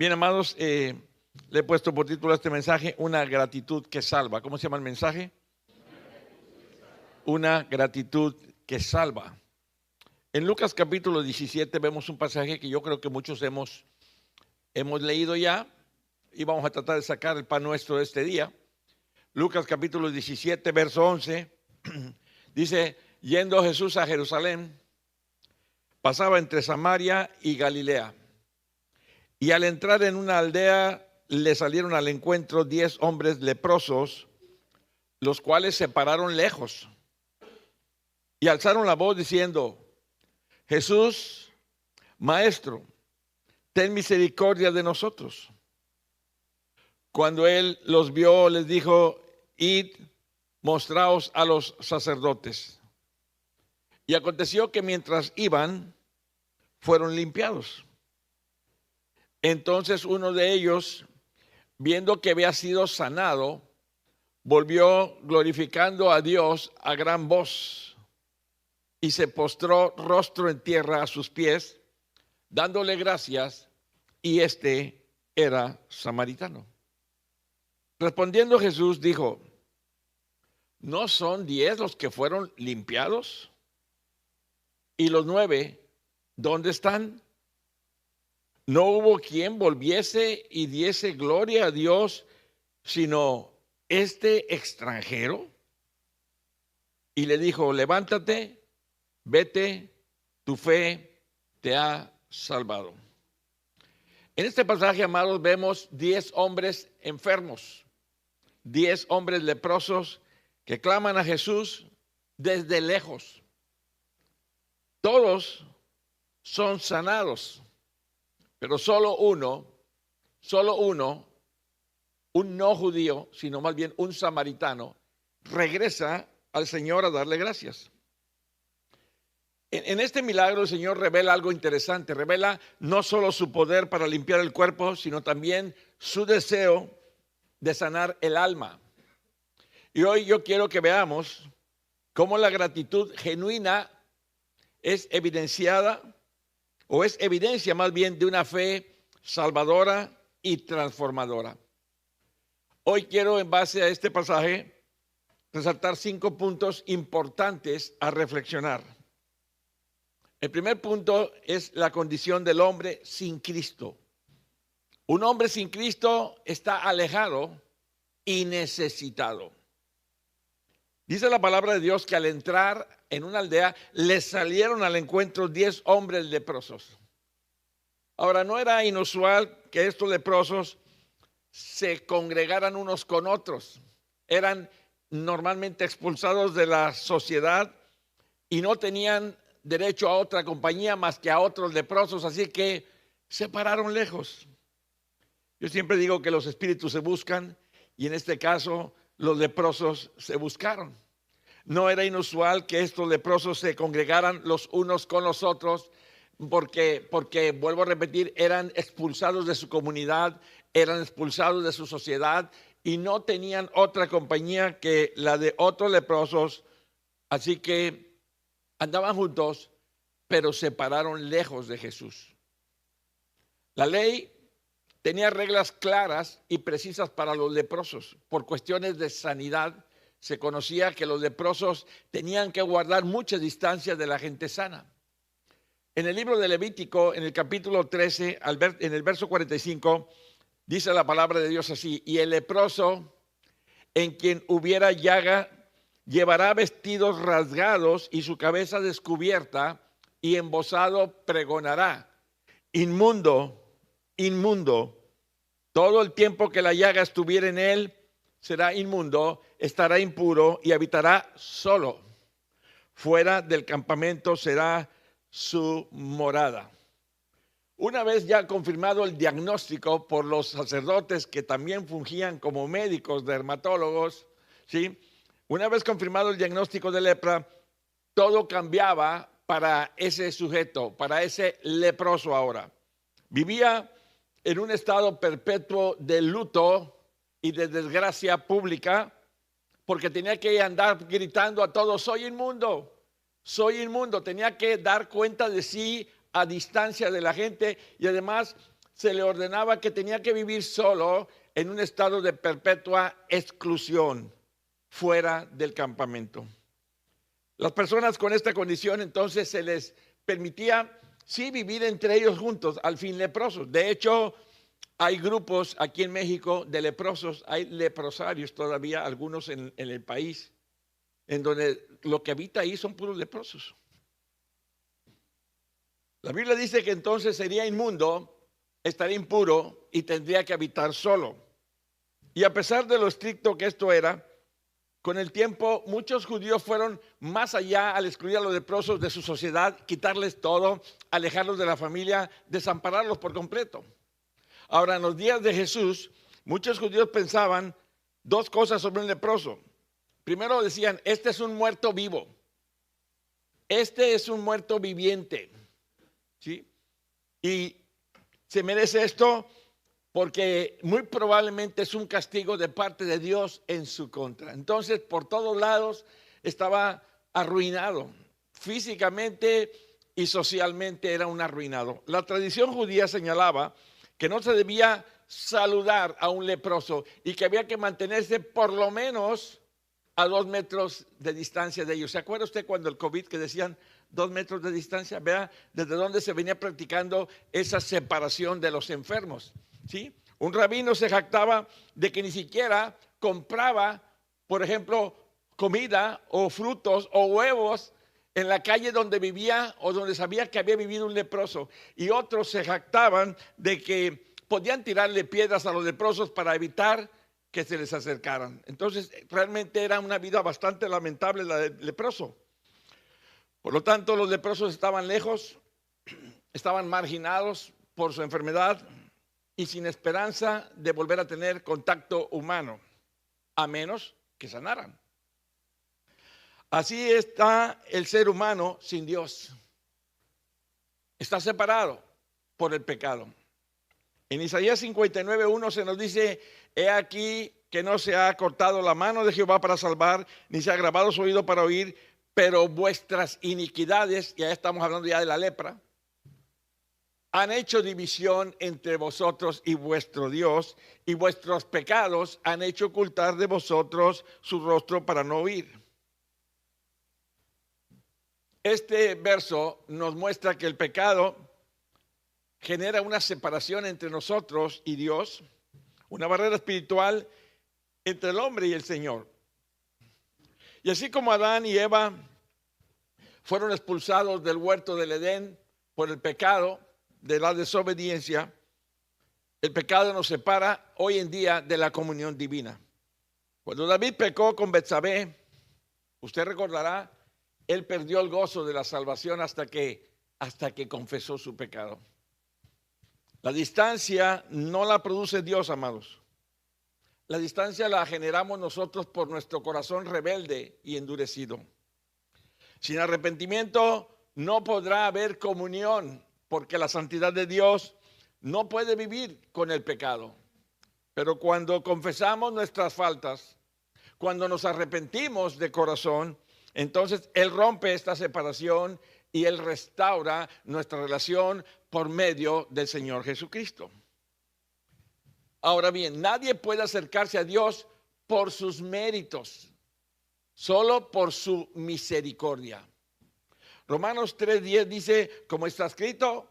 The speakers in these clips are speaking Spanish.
Bien, amados, le he puesto por título a este mensaje, una gratitud que salva. ¿Cómo se llama el mensaje? Una gratitud que salva. En Lucas capítulo 17 vemos un pasaje que yo creo que muchos hemos leído ya y vamos a tratar de sacar el pan nuestro de este día. Lucas capítulo 17, verso 11, dice, yendo Jesús a Jerusalén, pasaba entre Samaria y Galilea. Y al entrar en una aldea, le salieron al encuentro 10 hombres leprosos, los cuales se pararon lejos y alzaron la voz diciendo, Jesús, Maestro, ten misericordia de nosotros. Cuando él los vio, les dijo, id, mostraos a los sacerdotes. Y aconteció que mientras iban, fueron limpiados. Entonces uno de ellos, viendo que había sido sanado, volvió glorificando a Dios a gran voz y se postró rostro en tierra a sus pies, dándole gracias, y este era samaritano. Respondiendo Jesús dijo, ¿no son 10 los que fueron limpiados? ¿Y los 9 dónde están? No hubo quien volviese y diese gloria a Dios, sino este extranjero. Y le dijo, levántate, vete, tu fe te ha salvado. En este pasaje, amados, vemos 10 hombres enfermos, 10 hombres leprosos que claman a Jesús desde lejos. Todos son sanados. Pero solo uno, un no judío, sino más bien un samaritano, regresa al Señor a darle gracias. En este milagro el Señor revela algo interesante, revela no solo su poder para limpiar el cuerpo, sino también su deseo de sanar el alma. Y hoy yo quiero que veamos cómo la gratitud genuina es evidenciada, o es evidencia más bien de una fe salvadora y transformadora. Hoy quiero, en base a este pasaje, resaltar 5 puntos importantes a reflexionar. El primer punto es la condición del hombre sin Cristo. Un hombre sin Cristo está alejado y necesitado. Dice la palabra de Dios que al entrar en una aldea le salieron al encuentro 10 hombres leprosos. Ahora, no era inusual que estos leprosos se congregaran unos con otros. Eran normalmente expulsados de la sociedad y no tenían derecho a otra compañía más que a otros leprosos, así que se pararon lejos. Yo siempre digo que los espíritus se buscan y en este caso los leprosos se buscaron. No era inusual que estos leprosos se congregaran los unos con los otros porque, vuelvo a repetir, eran expulsados de su comunidad, eran expulsados de su sociedad y no tenían otra compañía que la de otros leprosos, así que andaban juntos, pero se pararon lejos de Jesús. La ley tenía reglas claras y precisas para los leprosos. Por cuestiones de sanidad, se conocía que los leprosos tenían que guardar muchas distancias de la gente sana. En el libro de Levítico, en el capítulo 13, en el verso 45, dice la palabra de Dios así, y el leproso en quien hubiera llaga llevará vestidos rasgados y su cabeza descubierta y embozado pregonará, inmundo, inmundo. Todo el tiempo que la llaga estuviera en él, será inmundo, estará impuro y habitará solo. Fuera del campamento será su morada. Una vez ya confirmado el diagnóstico por los sacerdotes que también fungían como médicos, dermatólogos, ¿sí? Una vez confirmado el diagnóstico de lepra, todo cambiaba para ese sujeto, para ese leproso ahora. Vivía en un estado perpetuo de luto y de desgracia pública, porque tenía que andar gritando a todos, soy inmundo, tenía que dar cuenta de sí a distancia de la gente y además se le ordenaba que tenía que vivir solo en un estado de perpetua exclusión, fuera del campamento. Las personas con esta condición entonces se les permitía sí vivir entre ellos juntos, al fin leprosos. De hecho, hay grupos aquí en México de leprosos, hay leprosarios todavía, algunos en el país, en donde lo que habita ahí son puros leprosos. La Biblia dice que entonces sería inmundo, estaría impuro y tendría que habitar solo. Y a pesar de lo estricto que esto era, con el tiempo muchos judíos fueron más allá al excluir a los leprosos de su sociedad, quitarles todo, alejarlos de la familia, desampararlos por completo. Ahora, en los días de Jesús, muchos judíos pensaban dos cosas sobre un leproso. Primero decían, este es un muerto vivo, este es un muerto viviente, ¿sí? Y se merece esto porque muy probablemente es un castigo de parte de Dios en su contra. Entonces, por todos lados estaba arruinado, físicamente y socialmente era un arruinado. La tradición judía señalaba que no se debía saludar a un leproso y que había que mantenerse por lo menos a 2 metros de distancia de ellos. ¿Se acuerda usted cuando el COVID que decían 2 metros de distancia? Vea desde dónde se venía practicando esa separación de los enfermos, ¿sí? Un rabino se jactaba de que ni siquiera compraba, por ejemplo, comida o frutos o huevos en la calle donde vivía o donde sabía que había vivido un leproso. Y otros se jactaban de que podían tirarle piedras a los leprosos para evitar que se les acercaran. Entonces, realmente era una vida bastante lamentable la del leproso. Por lo tanto, los leprosos estaban lejos, estaban marginados por su enfermedad y sin esperanza de volver a tener contacto humano, a menos que sanaran. Así está el ser humano sin Dios. Está separado por el pecado. En Isaías 59:1 se nos dice, he aquí que no se ha cortado la mano de Jehová para salvar, ni se ha agravado su oído para oír, pero vuestras iniquidades, y ahí estamos hablando ya de la lepra, han hecho división entre vosotros y vuestro Dios, y vuestros pecados han hecho ocultar de vosotros su rostro para no oír. Este verso nos muestra que el pecado genera una separación entre nosotros y Dios, una barrera espiritual entre el hombre y el Señor. Y así como Adán y Eva fueron expulsados del huerto del Edén por el pecado de la desobediencia, el pecado nos separa hoy en día de la comunión divina. Cuando David pecó con Betsabé, usted recordará, él perdió el gozo de la salvación hasta que confesó su pecado. La distancia no la produce Dios, amados. La distancia la generamos nosotros por nuestro corazón rebelde y endurecido. Sin arrepentimiento no podrá haber comunión, porque la santidad de Dios no puede vivir con el pecado. Pero cuando confesamos nuestras faltas, cuando nos arrepentimos de corazón, entonces Él rompe esta separación y Él restaura nuestra relación por medio del Señor Jesucristo. Ahora bien, nadie puede acercarse a Dios por sus méritos, solo por su misericordia. Romanos 3:10 dice, como está escrito,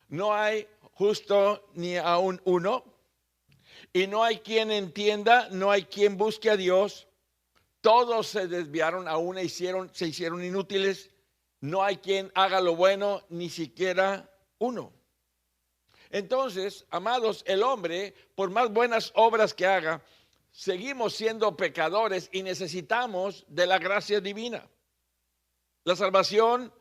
no hay justo ni aun uno, y no hay quien entienda, no hay quien busque a Dios. Todos se desviaron, a una se hicieron inútiles. No hay quien haga lo bueno, ni siquiera uno. Entonces, amados, el hombre, por más buenas obras que haga, seguimos siendo pecadores y necesitamos de la gracia divina. La salvación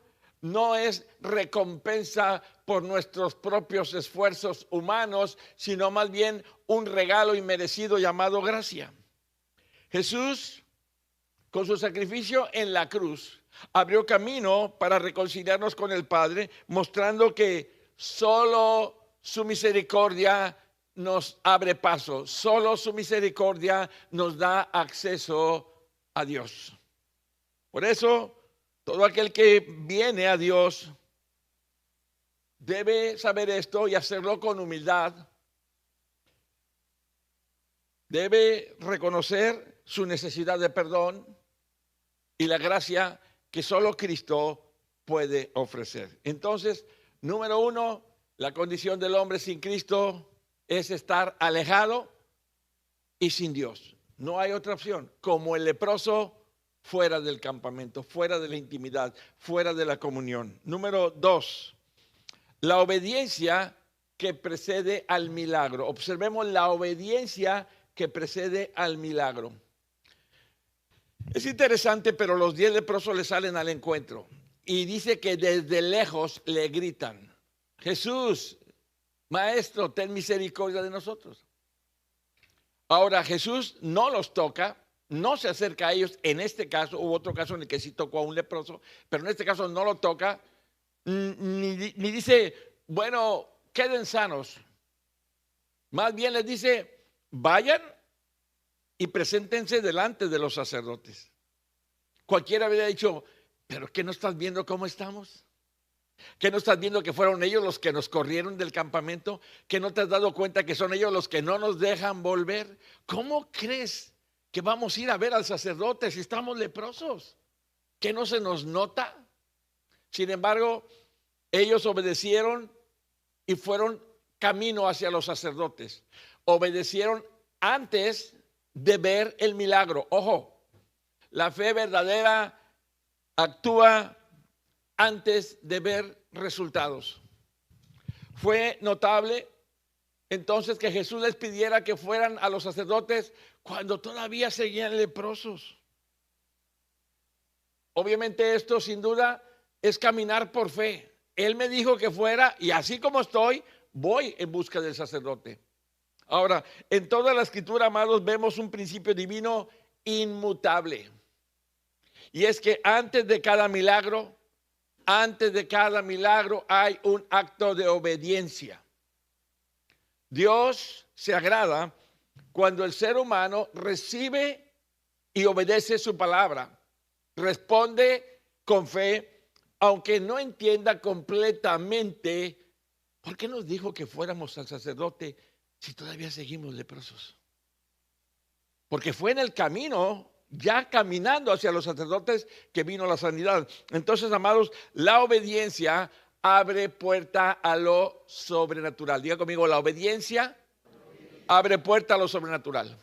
no es recompensa por nuestros propios esfuerzos humanos, sino más bien un regalo inmerecido llamado gracia. Jesús, con su sacrificio en la cruz, abrió camino para reconciliarnos con el Padre, mostrando que solo su misericordia nos abre paso, solo su misericordia nos da acceso a Dios. Por eso, todo aquel que viene a Dios debe saber esto y hacerlo con humildad. Debe reconocer su necesidad de perdón y la gracia que solo Cristo puede ofrecer. Entonces, número uno, la condición del hombre sin Cristo es estar alejado y sin Dios. No hay otra opción. Como el leproso, fuera del campamento, fuera de la intimidad, fuera de la comunión. Número dos, la obediencia que precede al milagro. Observemos la obediencia que precede al milagro. Es interesante, pero los 10 leprosos le salen al encuentro y dice que desde lejos le gritan: Jesús, Maestro, ten misericordia de nosotros. Ahora, Jesús no los toca, no se acerca a ellos. En este caso, hubo otro caso en el que sí tocó a un leproso, pero en este caso no lo toca, ni dice, bueno, queden sanos. Más bien les dice, vayan y preséntense delante de los sacerdotes. Cualquiera habría dicho, pero ¿qué no estás viendo cómo estamos? ¿Qué no estás viendo que fueron ellos los que nos corrieron del campamento? ¿Que no te has dado cuenta que son ellos los que no nos dejan volver? ¿Cómo crees que vamos a ir a ver al sacerdote si estamos leprosos? ¿Que no se nos nota? Sin embargo, ellos obedecieron y fueron camino hacia los sacerdotes. Obedecieron antes de ver el milagro. Ojo, la fe verdadera actúa antes de ver resultados. Fue notable entonces que Jesús les pidiera que fueran a los sacerdotes cuando todavía seguían leprosos. Obviamente esto sin duda es caminar por fe. Él me dijo que fuera y así como estoy, voy en busca del sacerdote. Ahora, en toda la escritura, amados, vemos un principio divino inmutable. Y es que antes de cada milagro hay un acto de obediencia. Dios se agrada cuando el ser humano recibe y obedece su palabra. Responde con fe, aunque no entienda completamente por qué nos dijo que fuéramos al sacerdote si todavía seguimos leprosos. Porque fue en el camino, ya caminando hacia los sacerdotes, que vino la sanidad. Entonces, amados, la obediencia abre puerta a lo sobrenatural. Diga conmigo, la obediencia abre puerta a lo sobrenatural.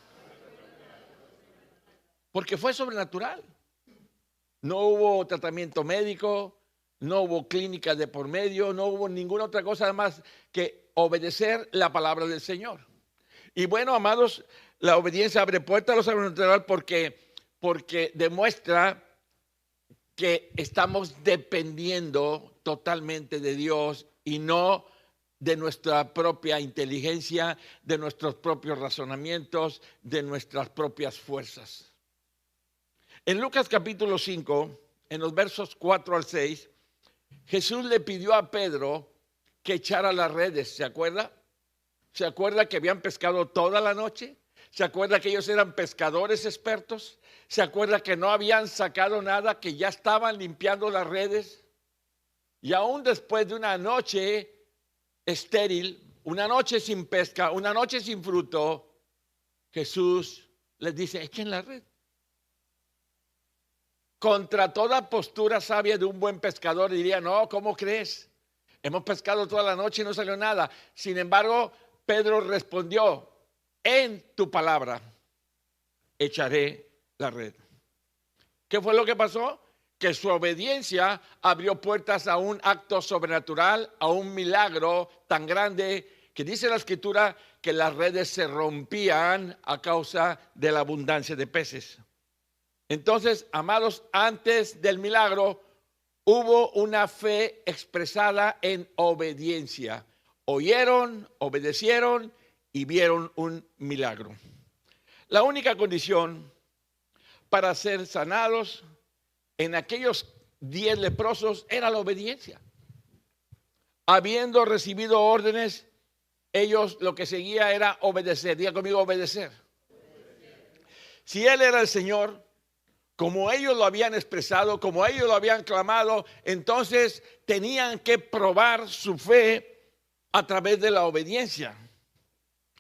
Porque fue sobrenatural. No hubo tratamiento médico, no hubo clínica de por medio, no hubo ninguna otra cosa más que obedecer la palabra del Señor. Y bueno, amados, la obediencia abre puerta a lo sobrenatural porque demuestra que estamos dependiendo totalmente de Dios y no de nuestra propia inteligencia, de nuestros propios razonamientos, de nuestras propias fuerzas. En Lucas capítulo 5, en los versos 4 al 6, Jesús le pidió a Pedro que echara las redes, ¿se acuerda? ¿Se acuerda que habían pescado toda la noche? ¿Se acuerda que ellos eran pescadores expertos? ¿Se acuerda que no habían sacado nada, que ya estaban limpiando las redes? Y aún después de una noche estéril, una noche sin pesca, una noche sin fruto, Jesús les dice, echen la red. Contra toda postura sabia de un buen pescador diría, no, ¿cómo crees? Hemos pescado toda la noche y no salió nada. Sin embargo, Pedro respondió, en tu palabra echaré la red. ¿Qué fue lo que pasó? Que su obediencia abrió puertas a un acto sobrenatural, a un milagro tan grande que dice la escritura que las redes se rompían a causa de la abundancia de peces. Entonces, amados, antes del milagro hubo una fe expresada en obediencia. Oyeron, obedecieron y vieron un milagro. La única condición para ser sanados en aquellos 10 leprosos era la obediencia. Habiendo recibido órdenes, ellos lo que seguía era obedecer. Diga conmigo, obedecer. Si Él era el Señor, como ellos lo habían expresado, como ellos lo habían clamado, entonces tenían que probar su fe a través de la obediencia.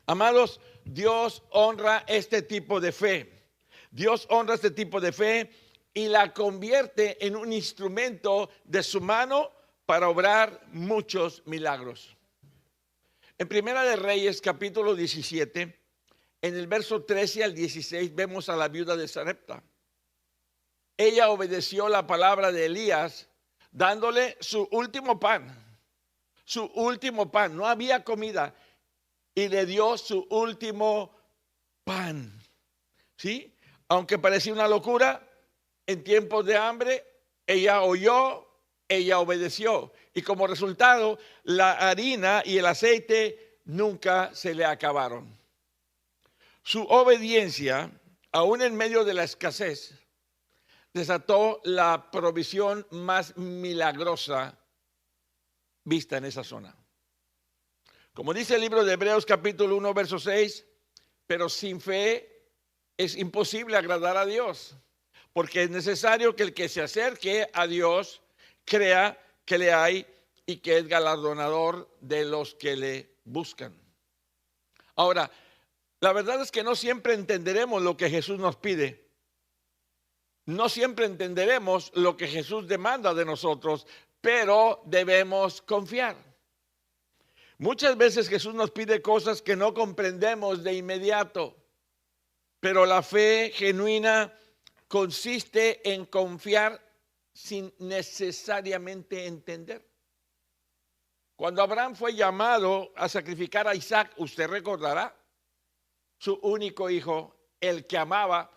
Amados, Dios honra este tipo de fe. Dios honra este tipo de fe y la convierte en un instrumento de su mano para obrar muchos milagros. En Primera de Reyes, capítulo 17, en el verso 13 al 16, vemos a la viuda de Sarepta. Ella obedeció la palabra de Elías, dándole su último pan. Su último pan. No había comida. Y le dio su último pan. ¿Sí? Aunque parecía una locura, en tiempos de hambre, ella oyó, ella obedeció. Y como resultado, la harina y el aceite nunca se le acabaron. Su obediencia, aún en medio de la escasez, desató la provisión más milagrosa vista en esa zona. Como dice el libro de Hebreos capítulo 1, verso 6, pero sin fe es imposible agradar a Dios, porque es necesario que el que se acerque a Dios crea que le hay y que es galardonador de los que le buscan. Ahora, la verdad es que no siempre entenderemos lo que Jesús nos pide. No siempre entenderemos lo que Jesús demanda de nosotros, pero debemos confiar. Muchas veces Jesús nos pide cosas que no comprendemos de inmediato, pero la fe genuina consiste en confiar sin necesariamente entender. Cuando Abraham fue llamado a sacrificar a Isaac, usted recordará, su único hijo, el que amaba,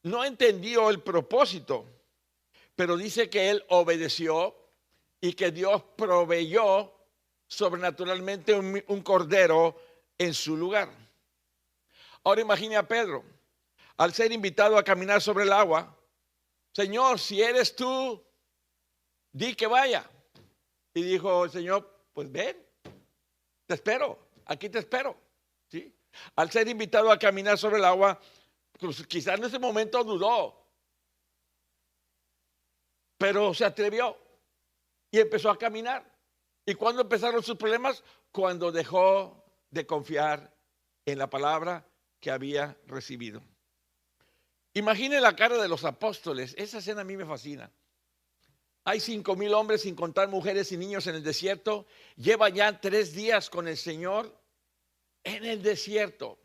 no entendió el propósito, pero dice que él obedeció y que Dios proveyó sobrenaturalmente un cordero en su lugar. Ahora imagine a Pedro, al ser invitado a caminar sobre el agua: Señor, si eres tú, di que vaya. Y dijo el Señor: pues ven, te espero, aquí te espero. ¿Sí? Al ser invitado a caminar sobre el agua, pues quizás en ese momento dudó, pero se atrevió y empezó a caminar. ¿Y cuándo empezaron sus problemas? Cuando dejó de confiar en la palabra que había recibido. Imagine la cara de los apóstoles. Esa escena a mí me fascina. Hay 5,000 hombres, sin contar mujeres y niños, en el desierto. Llevan ya 3 días con el Señor en el desierto.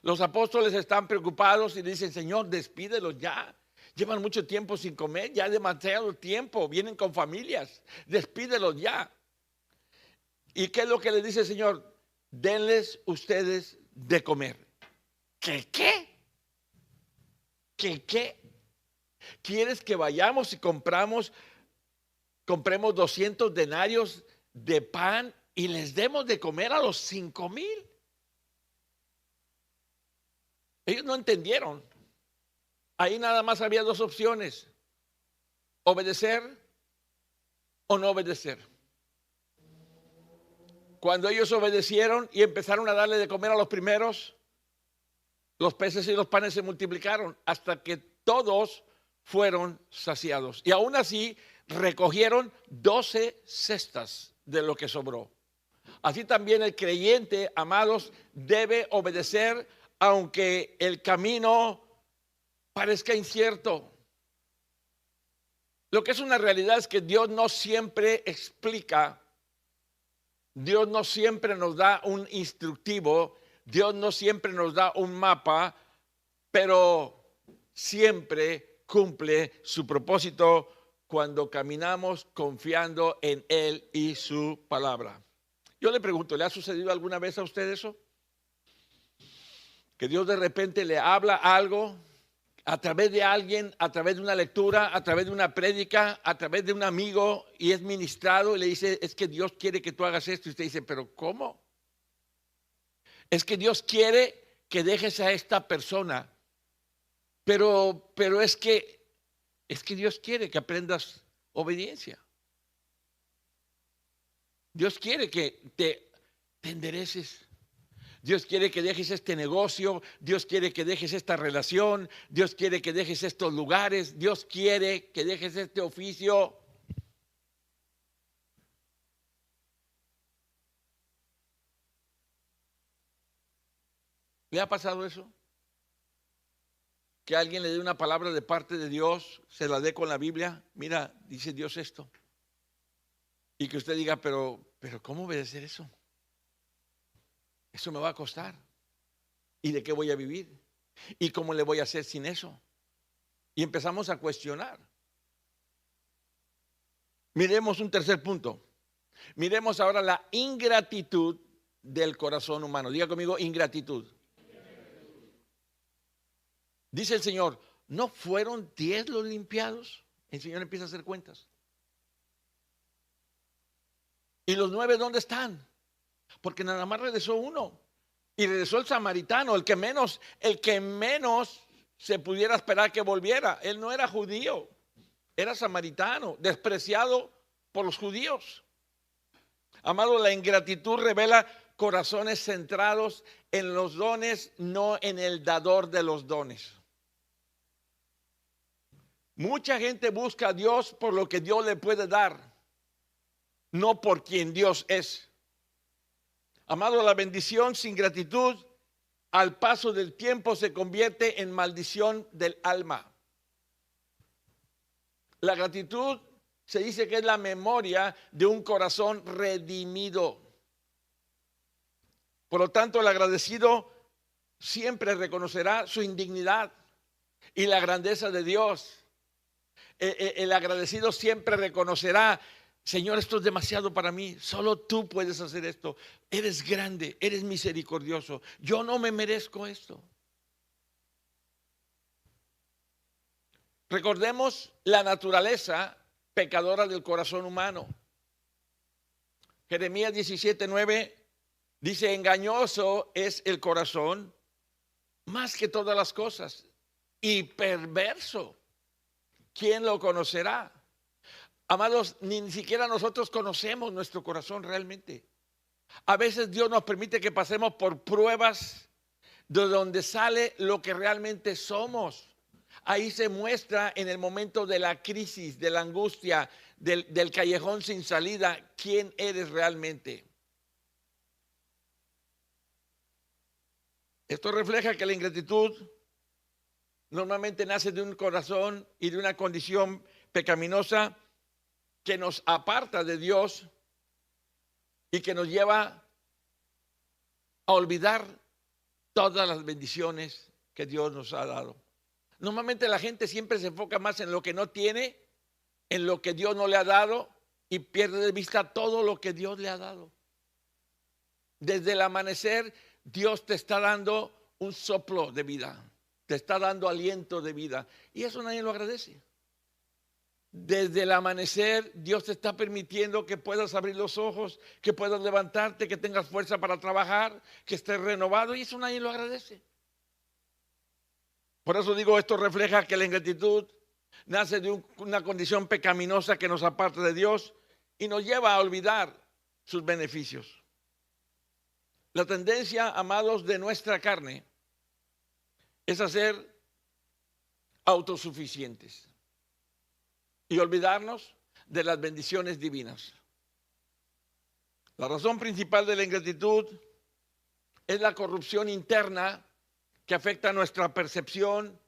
Los apóstoles están preocupados y dicen: Señor, despídelos ya. Llevan mucho tiempo sin comer, ya demasiado tiempo, vienen con familias, despídelos ya. ¿Y qué es lo que le dice el Señor? Denles ustedes de comer. ¿Qué? ¿Qué? ¿Quieres que vayamos y compremos 200 denarios de pan y les demos de comer a los 5,000? Ellos no entendieron. Ahí nada más había 2 opciones: obedecer o no obedecer. Cuando ellos obedecieron y empezaron a darle de comer a los primeros, los peces y los panes se multiplicaron hasta que todos fueron saciados. Y aún así recogieron 12 cestas de lo que sobró. Así también el creyente, amados, debe obedecer aunque el camino parezca incierto. Lo que es una realidad es que Dios no siempre explica, Dios no siempre nos da un instructivo, Dios no siempre nos da un mapa, pero siempre cumple su propósito cuando caminamos confiando en Él y su palabra. Yo le pregunto, ¿le ha sucedido alguna vez a usted eso? Que Dios de repente le habla algo a través de alguien, a través de una lectura, a través de una prédica, a través de un amigo, y es ministrado y le dice: es que Dios quiere que tú hagas esto. Y usted dice: ¿pero cómo? Es que Dios quiere que dejes a esta persona. Pero es que Dios quiere que aprendas obediencia. Dios quiere que te endereces. Dios quiere que dejes este negocio, Dios quiere que dejes esta relación, Dios quiere que dejes estos lugares, Dios quiere que dejes este oficio. ¿Le ha pasado eso? Que alguien le dé una palabra de parte de Dios, se la dé con la Biblia. Mira, dice Dios esto. Y que usted diga, pero ¿cómo obedecer eso? Eso me va a costar. ¿Y de qué voy a vivir? ¿Y cómo le voy a hacer sin eso? Y empezamos a cuestionar. Miremos un tercer punto. Miremos ahora la ingratitud del corazón humano. Diga conmigo, ingratitud. Dice el Señor, ¿no fueron 10 los limpiados? El Señor empieza a hacer cuentas. ¿Y los 9 dónde están? Porque nada más regresó uno. Y regresó el samaritano, el que menos se pudiera esperar que volviera. Él no era judío, era samaritano, despreciado por los judíos. Amado, la ingratitud revela corazones centrados en los dones, no en el dador de los dones. Mucha gente busca a Dios por lo que Dios le puede dar, no por quien Dios es. Amado, la bendición sin gratitud al paso del tiempo se convierte en maldición del alma. La gratitud se dice que es la memoria de un corazón redimido. Por lo tanto, el agradecido siempre reconocerá su indignidad y la grandeza de Dios. El agradecido siempre reconocerá, Señor, esto es demasiado para mí, solo tú puedes hacer esto, eres grande, eres misericordioso, yo no me merezco esto. Recordemos la naturaleza pecadora del corazón humano. Jeremías 17:9 dice, engañoso es el corazón más que todas las cosas y perverso. ¿Quién lo conocerá? Amados, ni siquiera nosotros conocemos nuestro corazón realmente. A veces Dios nos permite que pasemos por pruebas de donde sale lo que realmente somos. Ahí se muestra en el momento de la crisis, de la angustia, del callejón sin salida, quién eres realmente. Esto refleja que la ingratitud normalmente nace de un corazón y de una condición pecaminosa que nos aparta de Dios y que nos lleva a olvidar todas las bendiciones que Dios nos ha dado. Normalmente la gente siempre se enfoca más en lo que no tiene, en lo que Dios no le ha dado y pierde de vista todo lo que Dios le ha dado. Desde el amanecer, Dios te está dando un soplo de vida, te está dando aliento de vida y eso nadie lo agradece. Desde el amanecer, Dios te está permitiendo que puedas abrir los ojos, que puedas levantarte, que tengas fuerza para trabajar, que estés renovado y eso nadie lo agradece. Por eso digo, esto refleja que la ingratitud nace de una condición pecaminosa que nos aparta de Dios y nos lleva a olvidar sus beneficios. La tendencia, amados, de nuestra carne es a ser autosuficientes y olvidarnos de las bendiciones divinas. La razón principal de la ingratitud es la corrupción interna que afecta nuestra percepción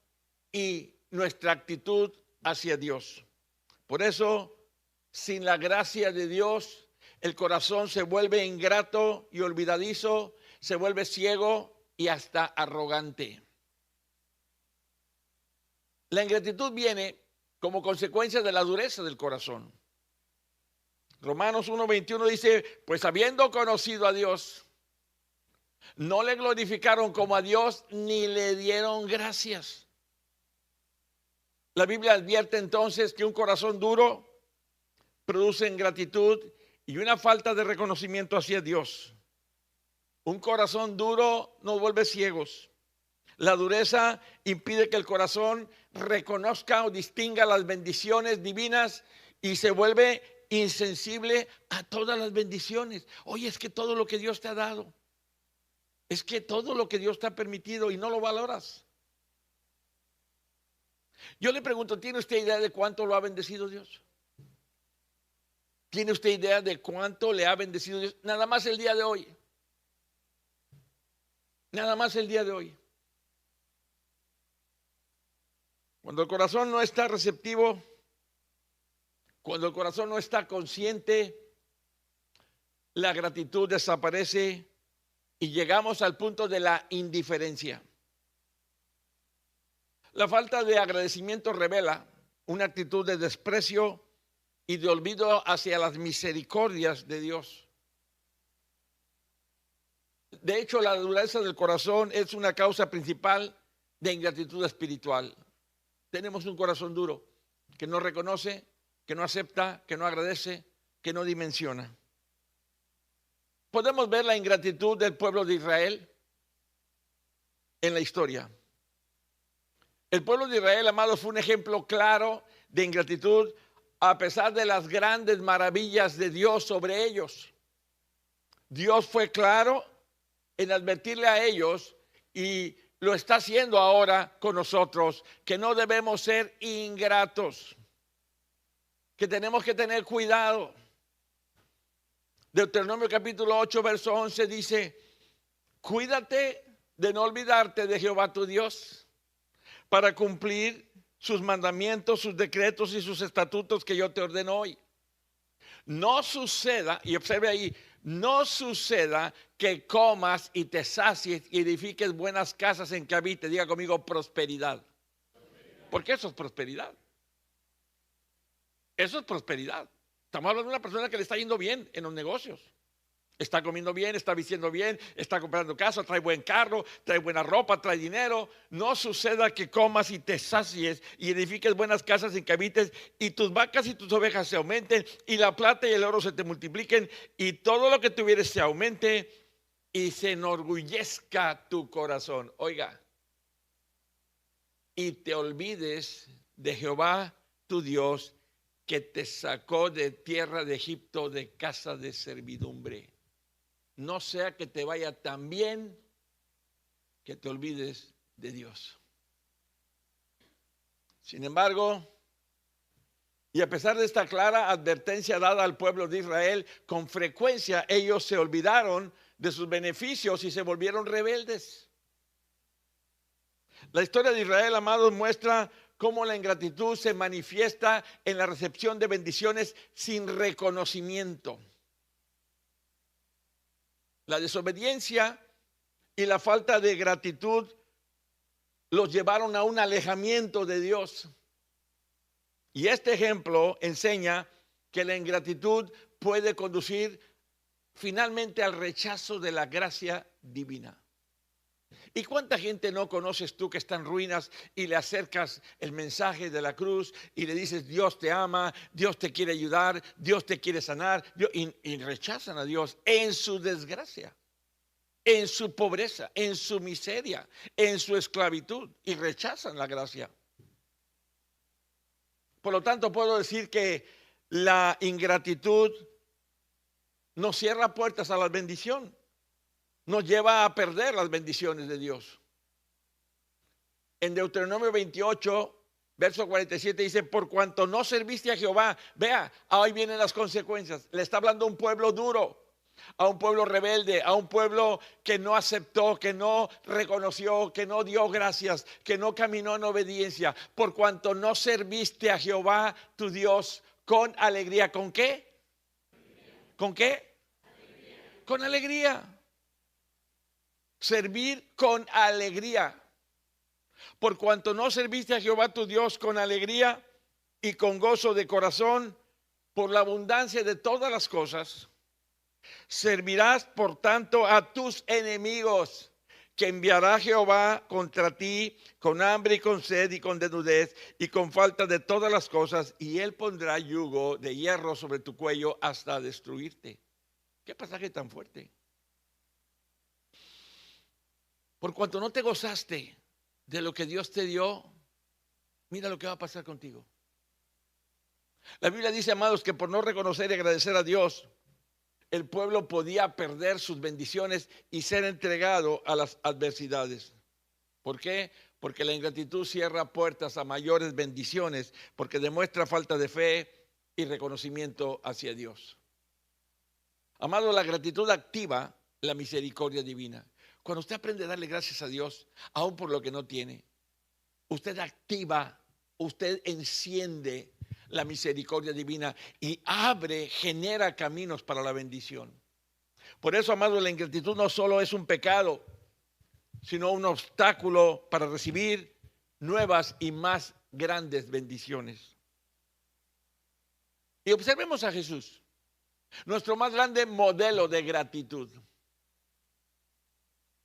y nuestra actitud hacia Dios. Por eso, sin la gracia de Dios, el corazón se vuelve ingrato y olvidadizo, se vuelve ciego y hasta arrogante. La ingratitud viene como consecuencia de la dureza del corazón. Romanos 1:21 dice, pues habiendo conocido a Dios, no le glorificaron como a Dios ni le dieron gracias. La Biblia advierte entonces que un corazón duro produce ingratitud y una falta de reconocimiento hacia Dios. Un corazón duro nos vuelve ciegos. La dureza impide que el corazón reconozca o distinga las bendiciones divinas y se vuelve insensible a todas las bendiciones. Oye, es que todo lo que Dios te ha dado. Es que todo lo que Dios te ha permitido y no lo valoras. Yo le pregunto, ¿tiene usted idea de cuánto lo ha bendecido Dios? ¿Tiene usted idea de cuánto le ha bendecido Dios? Nada más el día de hoy. Nada más el día de hoy. Cuando el corazón no está receptivo, cuando el corazón no está consciente, la gratitud desaparece y llegamos al punto de la indiferencia. La falta de agradecimiento revela una actitud de desprecio y de olvido hacia las misericordias de Dios. De hecho, la dureza del corazón es una causa principal de ingratitud espiritual. Tenemos un corazón duro que no reconoce, que no acepta, que no agradece, que no dimensiona. Podemos ver la ingratitud del pueblo de Israel en la historia. El pueblo de Israel, amados, fue un ejemplo claro de ingratitud a pesar de las grandes maravillas de Dios sobre ellos. Dios fue claro en advertirle a ellos y lo está haciendo ahora con nosotros, que no debemos ser ingratos, que tenemos que tener cuidado. Deuteronomio capítulo 8, verso 11 dice, cuídate de no olvidarte de Jehová tu Dios para cumplir sus mandamientos, sus decretos y sus estatutos que yo te ordeno hoy. No suceda, y observe ahí, no suceda que comas y te sacies y edifiques buenas casas en que habite. Diga conmigo prosperidad. Porque eso es prosperidad. Eso es prosperidad. Estamos hablando de una persona que le está yendo bien en los negocios. Está comiendo bien, está vistiendo bien, está comprando casa, trae buen carro, trae buena ropa, trae dinero. No suceda que comas y te sacies y edifiques buenas casas en que habites y tus vacas y tus ovejas se aumenten y la plata y el oro se te multipliquen y todo lo que tuvieres se aumente y se enorgullezca tu corazón. Oiga, y te olvides de Jehová tu Dios que te sacó de tierra de Egipto de casa de servidumbre. No sea que te vaya tan bien que te olvides de Dios. Sin embargo, y a pesar de esta clara advertencia dada al pueblo de Israel, con frecuencia ellos se olvidaron de sus beneficios y se volvieron rebeldes. La historia de Israel, amados, muestra cómo la ingratitud se manifiesta en la recepción de bendiciones sin reconocimiento. La desobediencia y la falta de gratitud los llevaron a un alejamiento de Dios. Y este ejemplo enseña que la ingratitud puede conducir finalmente al rechazo de la gracia divina. ¿Y cuánta gente no conoces tú que está en ruinas y le acercas el mensaje de la cruz y le dices Dios te ama, Dios te quiere ayudar, Dios te quiere sanar y rechazan a Dios en su desgracia, en su pobreza, en su miseria, en su esclavitud y rechazan la gracia? Por lo tanto puedo decir que la ingratitud nos cierra puertas a la bendición. Nos lleva a perder las bendiciones de Dios. En Deuteronomio 28, verso 47 dice, por cuanto no serviste a Jehová, vea, ahí vienen las consecuencias. Le está hablando a un pueblo duro, a un pueblo rebelde, a un pueblo que no aceptó, que no reconoció, que no dio gracias, que no caminó en obediencia. Por cuanto no serviste a Jehová, tu Dios, con alegría. ¿Con qué? ¿Con qué? Con alegría. Servir con alegría. Por cuanto no serviste a Jehová tu Dios con alegría y con gozo de corazón, por la abundancia de todas las cosas, servirás por tanto a tus enemigos, que enviará Jehová contra ti con hambre y con sed y con desnudez y con falta de todas las cosas, y él pondrá yugo de hierro sobre tu cuello hasta destruirte. ¿Qué pasaje tan fuerte? Por cuanto no te gozaste de lo que Dios te dio, mira lo que va a pasar contigo. La Biblia dice, amados, que por no reconocer y agradecer a Dios, el pueblo podía perder sus bendiciones y ser entregado a las adversidades. ¿Por qué? Porque la ingratitud cierra puertas a mayores bendiciones, porque demuestra falta de fe y reconocimiento hacia Dios. Amado, la gratitud activa la misericordia divina. Cuando usted aprende a darle gracias a Dios, aún por lo que no tiene, usted activa, usted enciende la misericordia divina y genera caminos para la bendición. Por eso, amado, la ingratitud no solo es un pecado, sino un obstáculo para recibir nuevas y más grandes bendiciones. Y observemos a Jesús, nuestro más grande modelo de gratitud.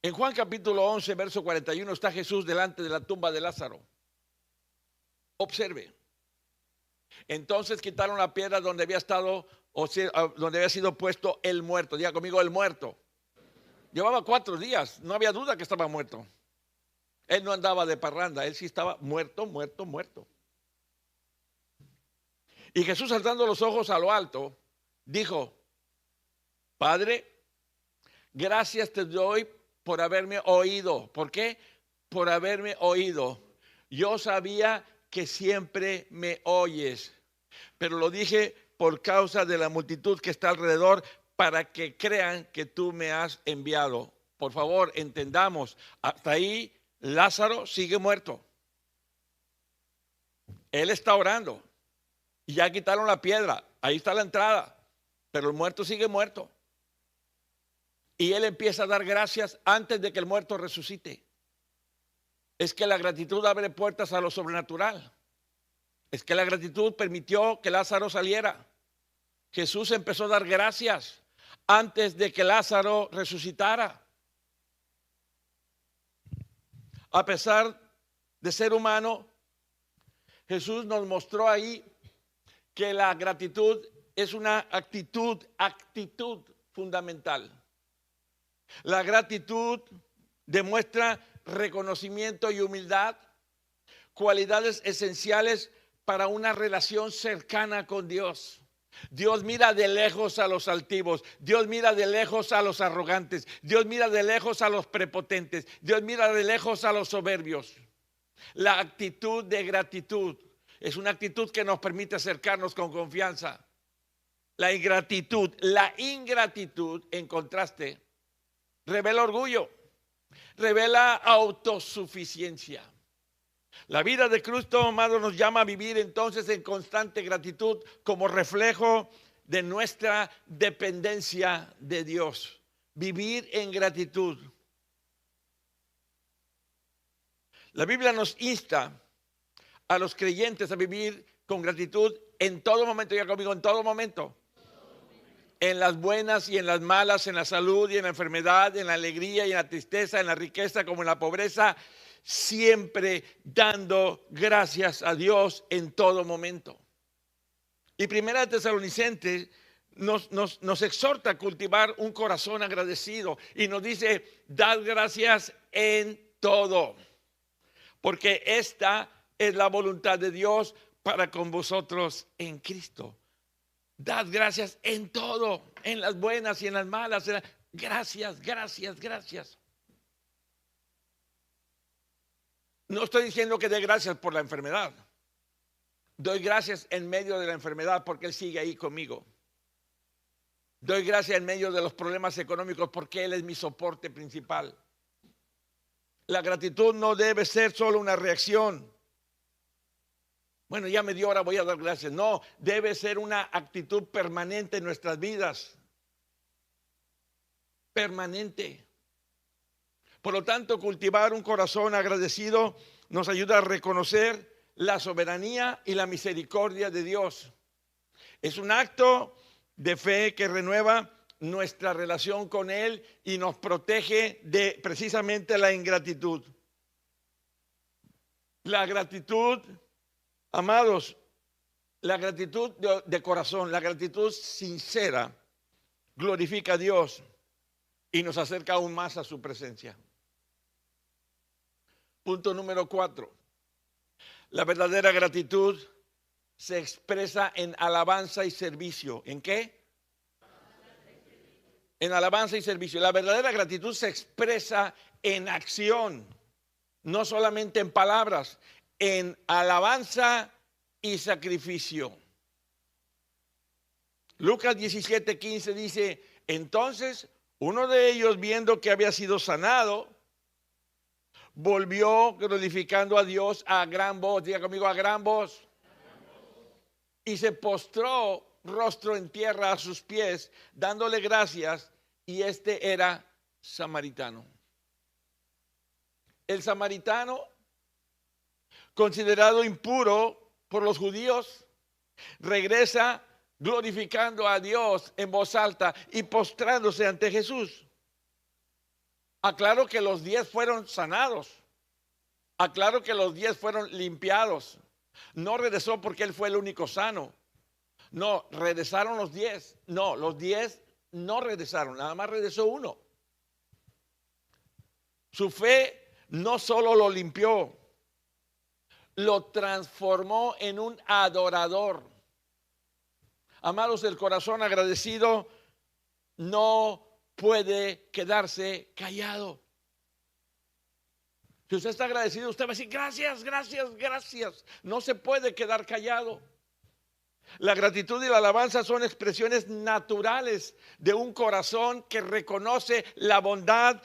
En Juan capítulo 11, verso 41, está Jesús delante de la tumba de Lázaro. Observe. Entonces quitaron la piedra donde había estado, donde había sido puesto el muerto. Diga conmigo, el muerto. Llevaba 4 días, no había duda que estaba muerto. Él no andaba de parranda, él sí estaba muerto, muerto, muerto. Y Jesús, alzando los ojos a lo alto, dijo: Padre, gracias te doy por haberme oído. ¿Por qué? Por haberme oído. Yo sabía que siempre me oyes, pero lo dije por causa de la multitud que está alrededor, para que crean que tú me has enviado. Por favor, entendamos, hasta ahí Lázaro sigue muerto. Él está orando y ya quitaron la piedra, ahí está la entrada, pero el muerto sigue muerto. Y él empieza a dar gracias antes de que el muerto resucite. Es que la gratitud abre puertas a lo sobrenatural. Es que la gratitud permitió que Lázaro saliera. Jesús empezó a dar gracias antes de que Lázaro resucitara. A pesar de ser humano, Jesús nos mostró ahí que la gratitud es una actitud fundamental. La gratitud demuestra reconocimiento y humildad, cualidades esenciales para una relación cercana con Dios. Dios mira de lejos a los altivos, Dios mira de lejos a los arrogantes, Dios mira de lejos a los prepotentes, Dios mira de lejos a los soberbios. La actitud de gratitud es una actitud que nos permite acercarnos con confianza. La ingratitud, en contraste, revela orgullo, revela autosuficiencia. La vida de Cristo, amado, nos llama a vivir entonces en constante gratitud como reflejo de nuestra dependencia de Dios. Vivir en gratitud. La Biblia nos insta a los creyentes a vivir con gratitud en todo momento. Ya conmigo, en todo momento. En las buenas y en las malas, en la salud y en la enfermedad, en la alegría y en la tristeza, en la riqueza como en la pobreza, siempre dando gracias a Dios en todo momento. Y Primera de Tesalonicenses nos exhorta a cultivar un corazón agradecido y nos dice: dad gracias en todo, porque esta es la voluntad de Dios para con vosotros en Cristo. Dad gracias en todo, en las buenas y en las malas. Gracias, gracias, gracias. No estoy diciendo que dé gracias por la enfermedad. Doy gracias en medio de la enfermedad porque Él sigue ahí conmigo. Doy gracias en medio de los problemas económicos porque Él es mi soporte principal. La gratitud no debe ser solo una reacción. Bueno, ya me dio, ahora voy a dar gracias. No, debe ser una actitud permanente en nuestras vidas. Permanente. Por lo tanto, cultivar un corazón agradecido nos ayuda a reconocer la soberanía y la misericordia de Dios. Es un acto de fe que renueva nuestra relación con Él y nos protege de precisamente la ingratitud. La gratitud, amados, la gratitud de corazón, la gratitud sincera, glorifica a Dios y nos acerca aún más a su presencia. Punto número 4. La verdadera gratitud se expresa en alabanza y servicio. ¿En qué? en alabanza y servicio. La verdadera gratitud se expresa en acción, no solamente en palabras, en alabanza y sacrificio. Lucas 17:15 dice, entonces uno de ellos, viendo que había sido sanado, volvió glorificando a Dios a gran voz. Diga conmigo, a gran voz. Y se postró rostro en tierra a sus pies, dándole gracias, y este era samaritano. El samaritano, considerado impuro por los judíos, regresa glorificando a Dios en voz alta y postrándose ante Jesús. Aclaro que los 10 fueron sanados. Aclaro que los 10 fueron limpiados. No regresó porque él fue el único sano. No, regresaron los 10. No, los 10 no regresaron, nada más regresó uno. Su fe no solo lo limpió, lo transformó en un adorador. Amados, el corazón agradecido no puede quedarse callado. Si usted está agradecido, usted va a decir gracias, gracias, gracias. No se puede quedar callado. La gratitud y la alabanza son expresiones naturales de un corazón que reconoce la bondad,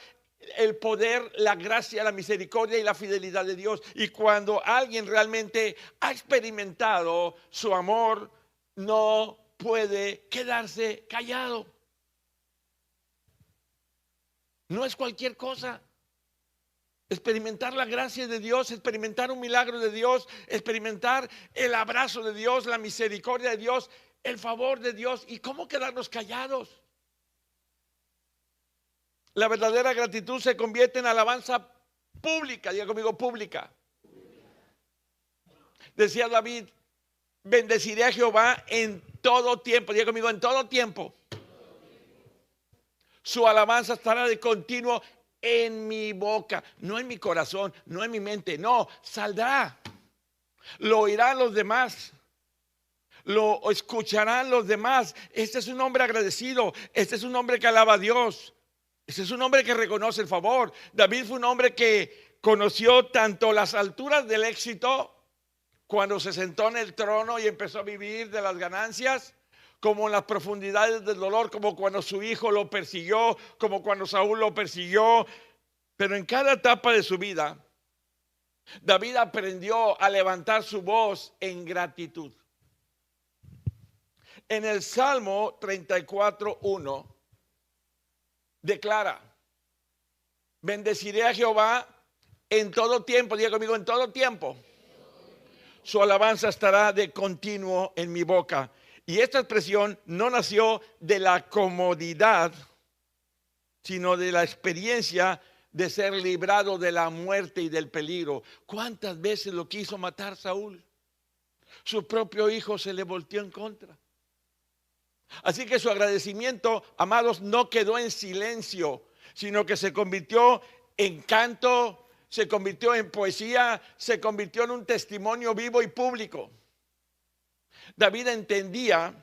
el poder, la gracia, la misericordia y la fidelidad de Dios. Y cuando alguien realmente ha experimentado su amor, no puede quedarse callado. No es cualquier cosa. Experimentar la gracia de Dios, experimentar un milagro de Dios, experimentar el abrazo de Dios, la misericordia de Dios, el favor de Dios. ¿Y cómo quedarnos callados? La verdadera gratitud se convierte en alabanza pública. Diga conmigo, pública. Decía David, bendeciré a Jehová en todo tiempo. Diga conmigo, en todo tiempo. Su alabanza estará de continuo en mi boca, no en mi corazón, no en mi mente, no, saldrá. Lo oirán los demás, lo escucharán los demás. Este es un hombre agradecido, este es un hombre que alaba a Dios, este es un hombre que reconoce el favor. David fue un hombre que conoció tanto las alturas del éxito, cuando se sentó en el trono y empezó a vivir de las ganancias, como en las profundidades del dolor, como cuando su hijo lo persiguió, como cuando Saúl lo persiguió. Pero en cada etapa de su vida, David aprendió a levantar su voz en gratitud. En el Salmo 34:1 declara, bendeciré a Jehová en todo tiempo. Diga conmigo, en todo tiempo. Su alabanza estará de continuo en mi boca. Y esta expresión no nació de la comodidad, sino de la experiencia de ser librado de la muerte y del peligro. ¿Cuántas veces lo quiso matar Saúl? Su propio hijo se le volteó en contra. Así que su agradecimiento, amados, no quedó en silencio, sino que se convirtió en canto, se convirtió en poesía, se convirtió en un testimonio vivo y público. David entendía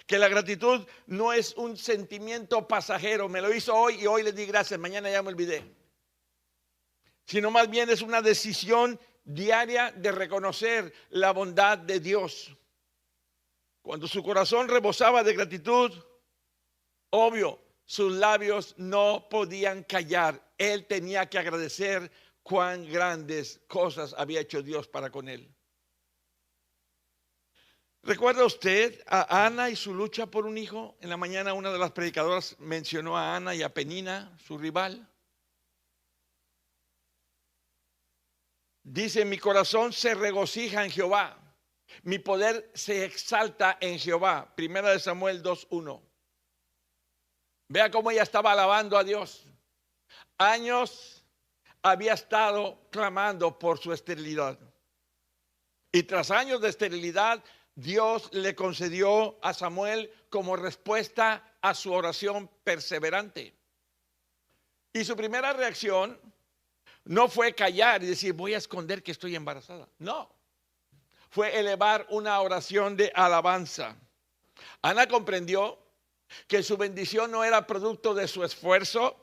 que la gratitud no es un sentimiento pasajero. Me lo hizo hoy y hoy le di gracias, mañana ya me olvidé. Sino más bien es una decisión diaria de reconocer la bondad de Dios. Cuando su corazón rebosaba de gratitud, obvio, sus labios no podían callar. Él tenía que agradecer cuán grandes cosas había hecho Dios para con él. ¿Recuerda usted a Ana y su lucha por un hijo? En la mañana una de las predicadoras mencionó a Ana y a Penina, su rival. Dice, mi corazón se regocija en Jehová, mi poder se exalta en Jehová. Primera de Samuel 2:1. Vea cómo ella estaba alabando a Dios. Años había estado clamando por su esterilidad. Y tras años de esterilidad, Dios le concedió a Samuel como respuesta a su oración perseverante. Y su primera reacción no fue callar y decir, voy a esconder que estoy embarazada. No, fue elevar una oración de alabanza. Ana comprendió que su bendición no era producto de su esfuerzo,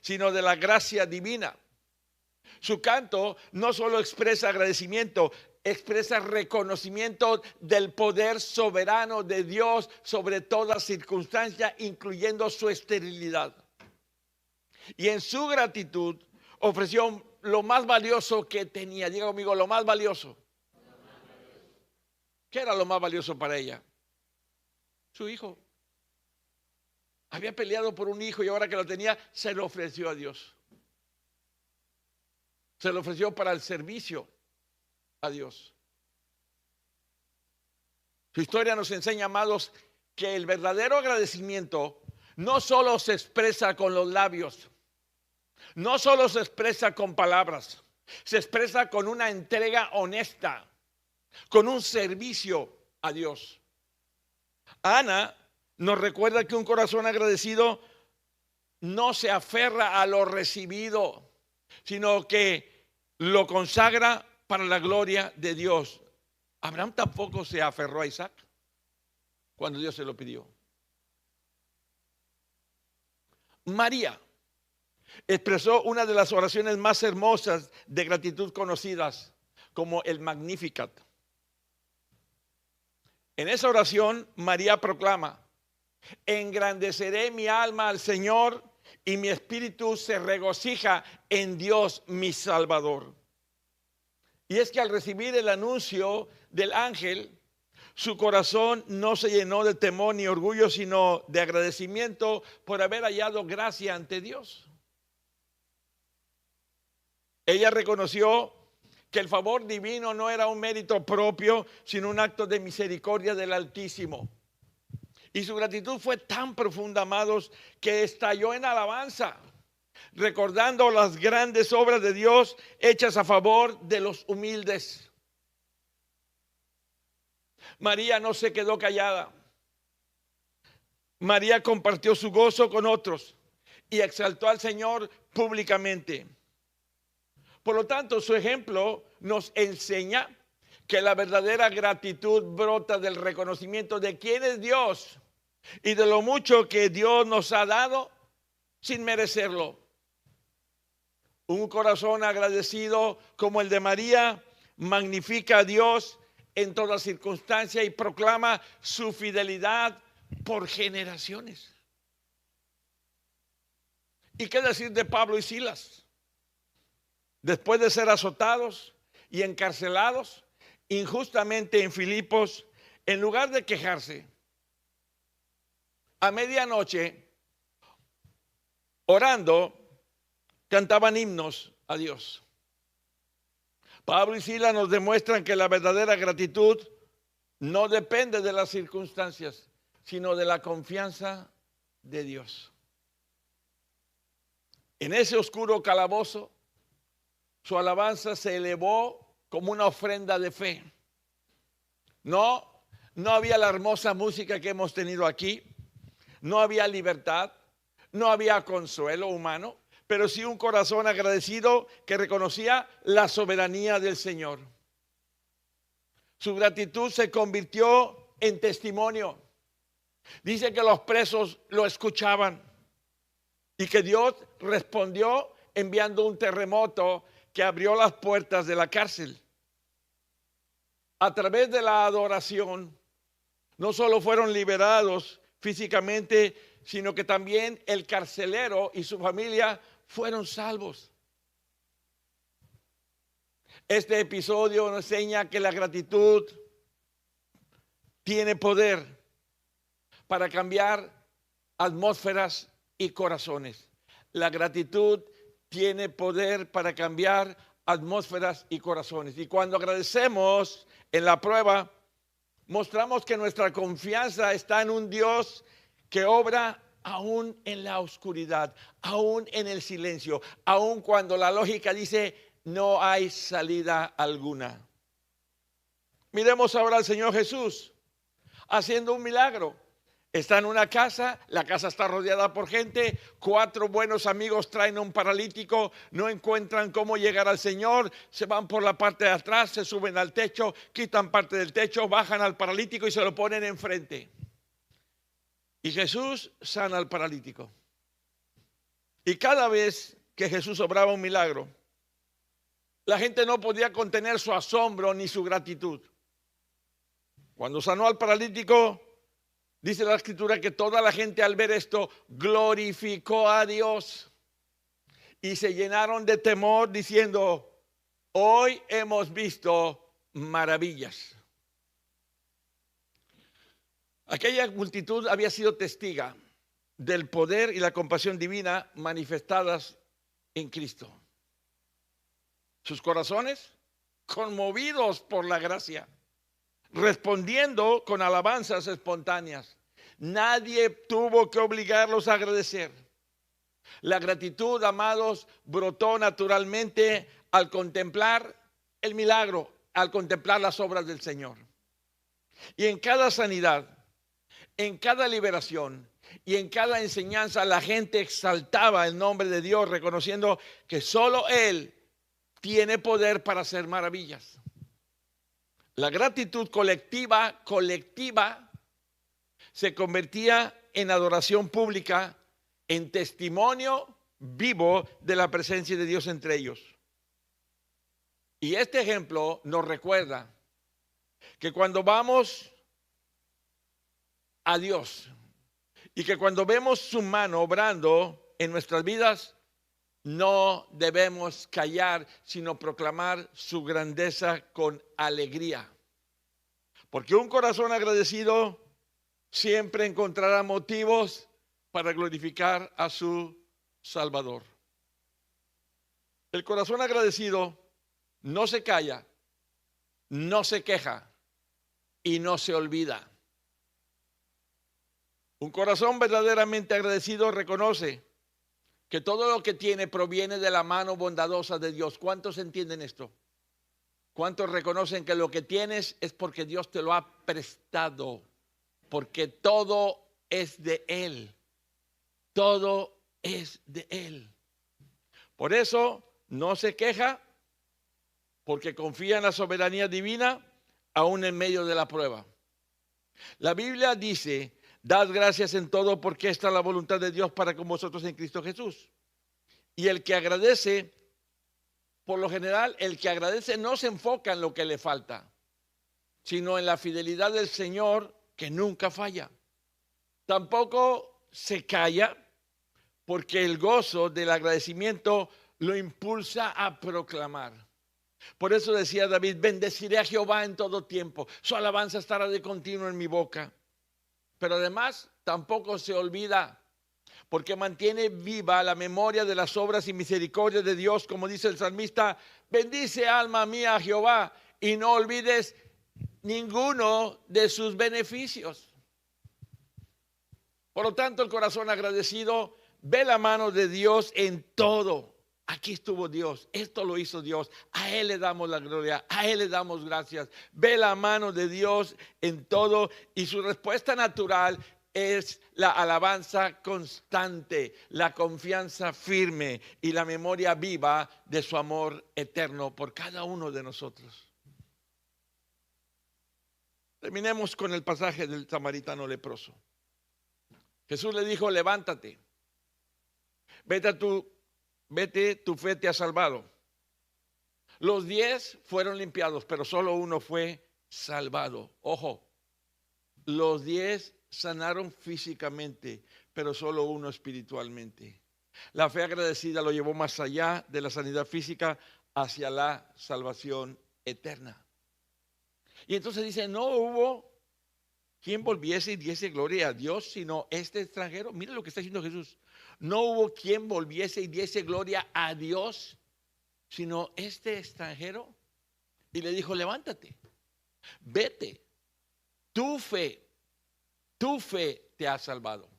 sino de la gracia divina. Su canto no solo expresa agradecimiento, expresa reconocimiento del poder soberano de Dios sobre toda circunstancia, incluyendo su esterilidad. Y en su gratitud ofreció lo más valioso que tenía. Diga conmigo, lo más valioso. ¿Qué era lo más valioso para ella? Su hijo. Había peleado por un hijo y ahora que lo tenía, se lo ofreció a Dios. Se lo ofreció para el servicio a Dios. Su historia nos enseña, amados, que el verdadero agradecimiento no solo se expresa con los labios, no solo se expresa con palabras, se expresa con una entrega honesta, con un servicio a Dios. Ana nos recuerda que un corazón agradecido no se aferra a lo recibido, sino que lo consagra para la gloria de Dios. Abraham tampoco se aferró a Isaac cuando Dios se lo pidió. María expresó una de las oraciones más hermosas de gratitud conocidas, como el Magnificat. En esa oración, María proclama: engrandeceré mi alma al Señor y mi espíritu se regocija en Dios mi Salvador. Y es que al recibir el anuncio del ángel, su corazón no se llenó de temor ni orgullo, sino de agradecimiento por haber hallado gracia ante Dios. Ella reconoció que el favor divino no era un mérito propio, sino un acto de misericordia del Altísimo. Y su gratitud fue tan profunda, amados, que estalló en alabanza, recordando las grandes obras de Dios hechas a favor de los humildes. María no se quedó callada. María compartió su gozo con otros y exaltó al Señor públicamente. Por lo tanto, su ejemplo nos enseña que la verdadera gratitud brota del reconocimiento de quién es Dios y de lo mucho que Dios nos ha dado sin merecerlo. Un corazón agradecido como el de María magnifica a Dios en toda circunstancia y proclama su fidelidad por generaciones. ¿Y qué decir de Pablo y Silas? Después de ser azotados y encarcelados injustamente en Filipos, en lugar de quejarse, a medianoche, orando, cantaban himnos a Dios. Pablo y Silas nos demuestran que la verdadera gratitud no depende de las circunstancias, sino de la confianza de Dios. En ese oscuro calabozo, su alabanza se elevó como una ofrenda de fe. No había la hermosa música que hemos tenido aquí, no había libertad, no había consuelo humano, pero sí un corazón agradecido que reconocía la soberanía del Señor. Su gratitud se convirtió en testimonio. Dice que los presos lo escuchaban y que Dios respondió enviando un terremoto que abrió las puertas de la cárcel. A través de la adoración, no solo fueron liberados físicamente, sino que también el carcelero y su familia fueron salvos. Este episodio nos enseña que la gratitud tiene poder para cambiar atmósferas y corazones. La gratitud tiene poder para cambiar atmósferas y corazones. Y cuando agradecemos en la prueba, mostramos que nuestra confianza está en un Dios que obra aún en la oscuridad, aún en el silencio, aún cuando la lógica dice no hay salida alguna. Miremos ahora al Señor Jesús haciendo un milagro. Está en una casa, la casa está rodeada por gente, 4 buenos amigos traen a un paralítico, no encuentran cómo llegar al Señor, se van por la parte de atrás, se suben al techo, quitan parte del techo, bajan al paralítico y se lo ponen enfrente. Y Jesús sana al paralítico. Y cada vez que Jesús obraba un milagro, la gente no podía contener su asombro ni su gratitud. Cuando sanó al paralítico, dice la Escritura que toda la gente al ver esto glorificó a Dios y se llenaron de temor diciendo: hoy hemos visto maravillas. Aquella multitud había sido testiga del poder y la compasión divina manifestadas en Cristo. Sus corazones conmovidos por la gracia, respondiendo con alabanzas espontáneas. Nadie tuvo que obligarlos a agradecer. La gratitud, amados, brotó naturalmente al contemplar el milagro, al contemplar las obras del Señor. Y en cada sanidad, en cada liberación y en cada enseñanza, la gente exaltaba el nombre de Dios, reconociendo que solo Él tiene poder para hacer maravillas. La gratitud colectiva se convertía en adoración pública, en testimonio vivo de la presencia de Dios entre ellos. Y este ejemplo nos recuerda que cuando vamos a Dios y que cuando vemos su mano obrando en nuestras vidas, no debemos callar, sino proclamar su grandeza con alegría. Porque un corazón agradecido siempre encontrará motivos para glorificar a su Salvador. El corazón agradecido no se calla, no se queja y no se olvida. Un corazón verdaderamente agradecido reconoce que todo lo que tiene proviene de la mano bondadosa de Dios. ¿Cuántos entienden esto? ¿Cuántos reconocen que lo que tienes es porque Dios te lo ha prestado? Porque todo es de Él. Todo es de Él. Por eso no se queja, porque confía en la soberanía divina, aún en medio de la prueba. La Biblia dice: dad gracias en todo, porque esta es la voluntad de Dios para con vosotros en Cristo Jesús. Y el que agradece, por lo general, el que agradece no se enfoca en lo que le falta, sino en la fidelidad del Señor, que nunca falla. Tampoco se calla, porque el gozo del agradecimiento lo impulsa a proclamar. Por eso decía David: bendeciré a Jehová en todo tiempo, su alabanza estará de continuo en mi boca. Pero además tampoco se olvida, porque mantiene viva la memoria de las obras y misericordias de Dios, como dice el salmista: bendice alma mía a Jehová y no olvides ninguno de sus beneficios. Por lo tanto, el corazón agradecido ve la mano de Dios en todo. Aquí estuvo Dios, esto lo hizo Dios, a Él le damos la gloria, a Él le damos gracias. Ve la mano de Dios en todo, y su respuesta natural es la alabanza constante, la confianza firme y la memoria viva de su amor eterno por cada uno de nosotros. Terminemos con el pasaje del samaritano leproso. Jesús le dijo: levántate, vete, tu fe te ha salvado. Los 10 fueron limpiados, pero solo uno fue salvado. Ojo, los 10 sanaron físicamente, pero solo uno espiritualmente. La fe agradecida lo llevó más allá de la sanidad física, hacia la salvación eterna. Y entonces dice: no hubo quien volviese y diese gloria a Dios, sino este extranjero. Mira lo que está diciendo Jesús: no hubo quien volviese y diese gloria a Dios, sino este extranjero. Y le dijo: levántate, vete, tu fe te ha salvado.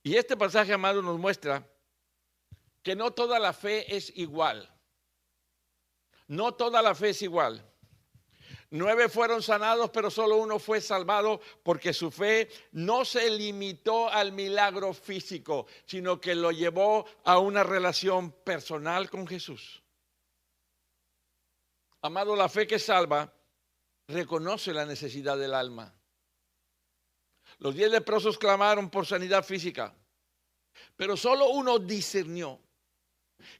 Y este pasaje, amado, nos muestra que no toda la fe es igual. No toda la fe es igual. 9 fueron sanados, pero solo uno fue salvado, porque su fe no se limitó al milagro físico, sino que lo llevó a una relación personal con Jesús. Amado, la fe que salva reconoce la necesidad del alma. Los 10 leprosos clamaron por sanidad física, pero solo uno discernió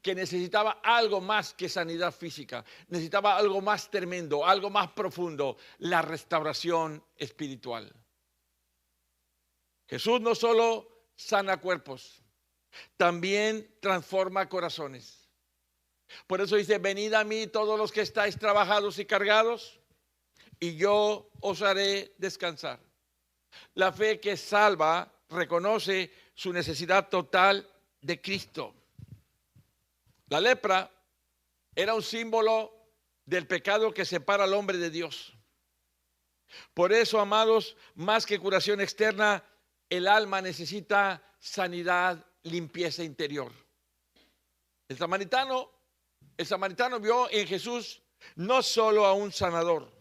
que necesitaba algo más que sanidad física, necesitaba algo más tremendo, algo más profundo, la restauración espiritual. Jesús no solo sana cuerpos, también transforma corazones. Por eso dice, venid a mí todos los que estáis trabajados y cargados, y yo os haré descansar. La fe que salva reconoce su necesidad total de Cristo. La lepra era un símbolo del pecado que separa al hombre de Dios. Por eso, amados, más que curación externa, el alma necesita sanidad, limpieza interior. El samaritano vio en Jesús no solo a un sanador,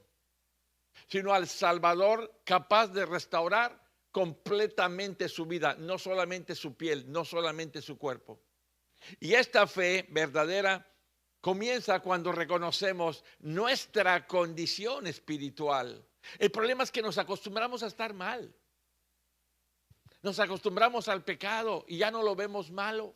sino al Salvador capaz de restaurar completamente su vida, no solamente su piel, no solamente su cuerpo. Y esta fe verdadera comienza cuando reconocemos nuestra condición espiritual. El problema es que nos acostumbramos a estar mal. Nos acostumbramos al pecado y ya no lo vemos malo.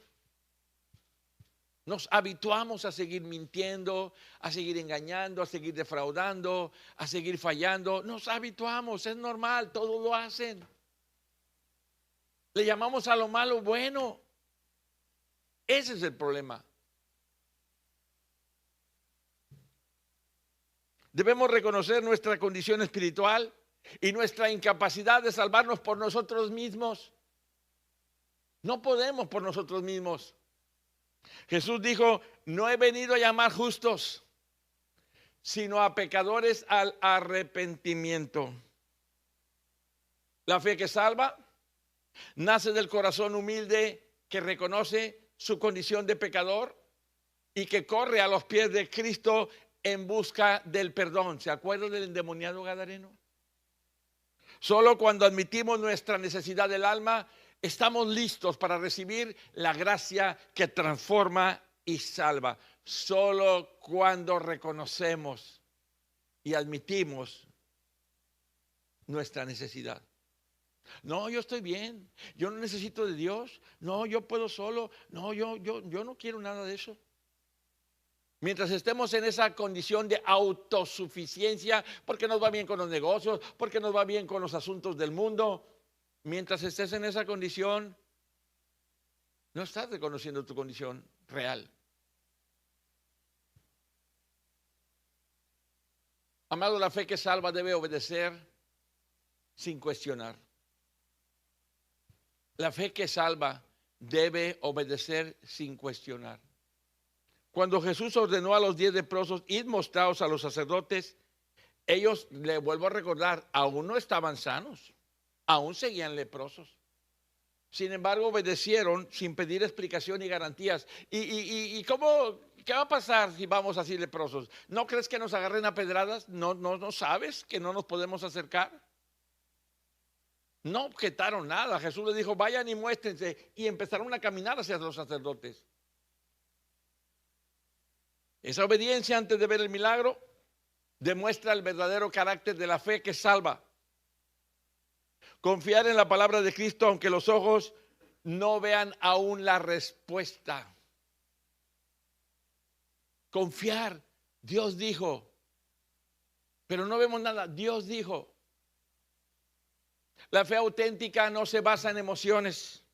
Nos habituamos a seguir mintiendo, a seguir engañando, a seguir defraudando, a seguir fallando. Nos habituamos, es normal, todos lo hacen. Le llamamos a lo malo bueno. Ese es el problema. Debemos reconocer nuestra condición espiritual y nuestra incapacidad de salvarnos por nosotros mismos. No podemos por nosotros mismos. Jesús dijo, no he venido a llamar justos, sino a pecadores al arrepentimiento. La fe que salva nace del corazón humilde que reconoce su condición de pecador y que corre a los pies de Cristo en busca del perdón. ¿Se acuerdan del endemoniado gadareno? Solo cuando admitimos nuestra necesidad del alma, estamos listos para recibir la gracia que transforma y salva. Solo cuando reconocemos y admitimos nuestra necesidad. No, yo estoy bien, yo no necesito de Dios, no, yo puedo solo, no, yo no quiero nada de eso. Mientras estemos en esa condición de autosuficiencia, porque nos va bien con los negocios, porque nos va bien con los asuntos del mundo, mientras estés en esa condición, no estás reconociendo tu condición real. Amado, la fe que salva debe obedecer sin cuestionar. La fe que salva debe obedecer sin cuestionar. Cuando Jesús ordenó a los 10 leprosos ir mostrados a los sacerdotes, ellos, le vuelvo a recordar, aún no estaban sanos, aún seguían leprosos. Sin embargo, obedecieron sin pedir explicación y garantías. ¿Y cómo, qué va a pasar si vamos así leprosos? ¿No crees que nos agarren a pedradas? ¿No sabes que no nos podemos acercar? No objetaron nada. Jesús les dijo, vayan y muéstrense, y empezaron a caminar hacia los sacerdotes. Esa obediencia antes de ver el milagro demuestra el verdadero carácter de la fe que salva. Confiar en la palabra de Cristo aunque los ojos no vean aún la respuesta. Confiar, Dios dijo, pero no vemos nada, Dios dijo. La fe auténtica no se basa en emociones,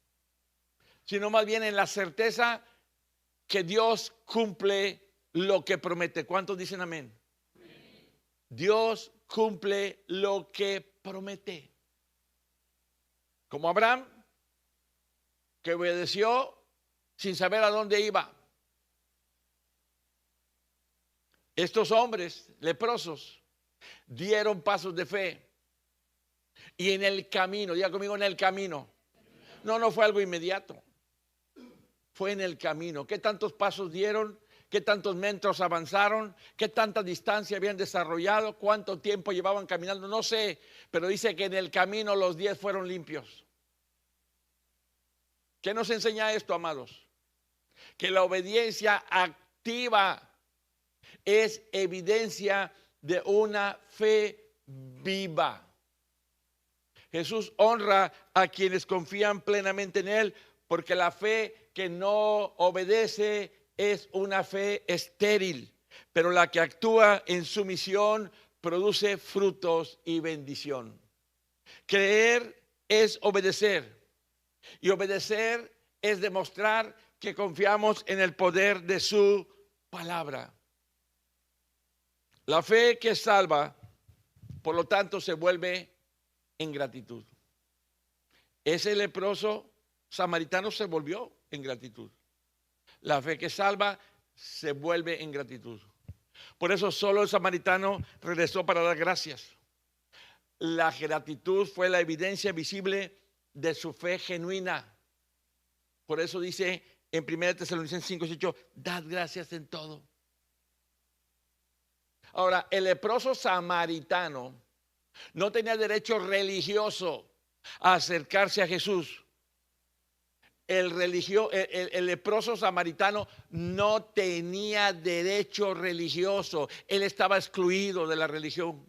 sino más bien en la certeza que Dios cumple lo que promete. ¿Cuántos dicen amén? Amén. Dios cumple lo que promete. Como Abraham, que obedeció sin saber a dónde iba. Estos hombres leprosos dieron pasos de fe. Y en el camino, diga conmigo, en el camino. No fue algo inmediato. Fue en el camino. ¿Qué tantos pasos dieron? ¿Qué tantos metros avanzaron? ¿Qué tanta distancia habían desarrollado? ¿Cuánto tiempo llevaban caminando? No sé, pero dice que en el camino los 10 fueron limpios. ¿Qué nos enseña esto, amados? Que la obediencia activa es evidencia de una fe viva. Jesús honra a quienes confían plenamente en Él, porque la fe que no obedece es una fe estéril, pero la que actúa en su misión produce frutos y bendición. Creer es obedecer, y obedecer es demostrar que confiamos en el poder de su palabra. La fe que salva, por lo tanto, se vuelve en gratitud. Ese leproso samaritano se volvió en gratitud. La fe que salva se vuelve en gratitud. Por eso solo el samaritano regresó para dar gracias. La gratitud fue la evidencia visible de su fe genuina. Por eso dice en 1 Tesalonicenses 5:18, dad gracias en todo. Ahora, el leproso samaritano no tenía derecho religioso a acercarse a Jesús. El leproso samaritano no tenía derecho religioso. Él estaba excluido de la religión.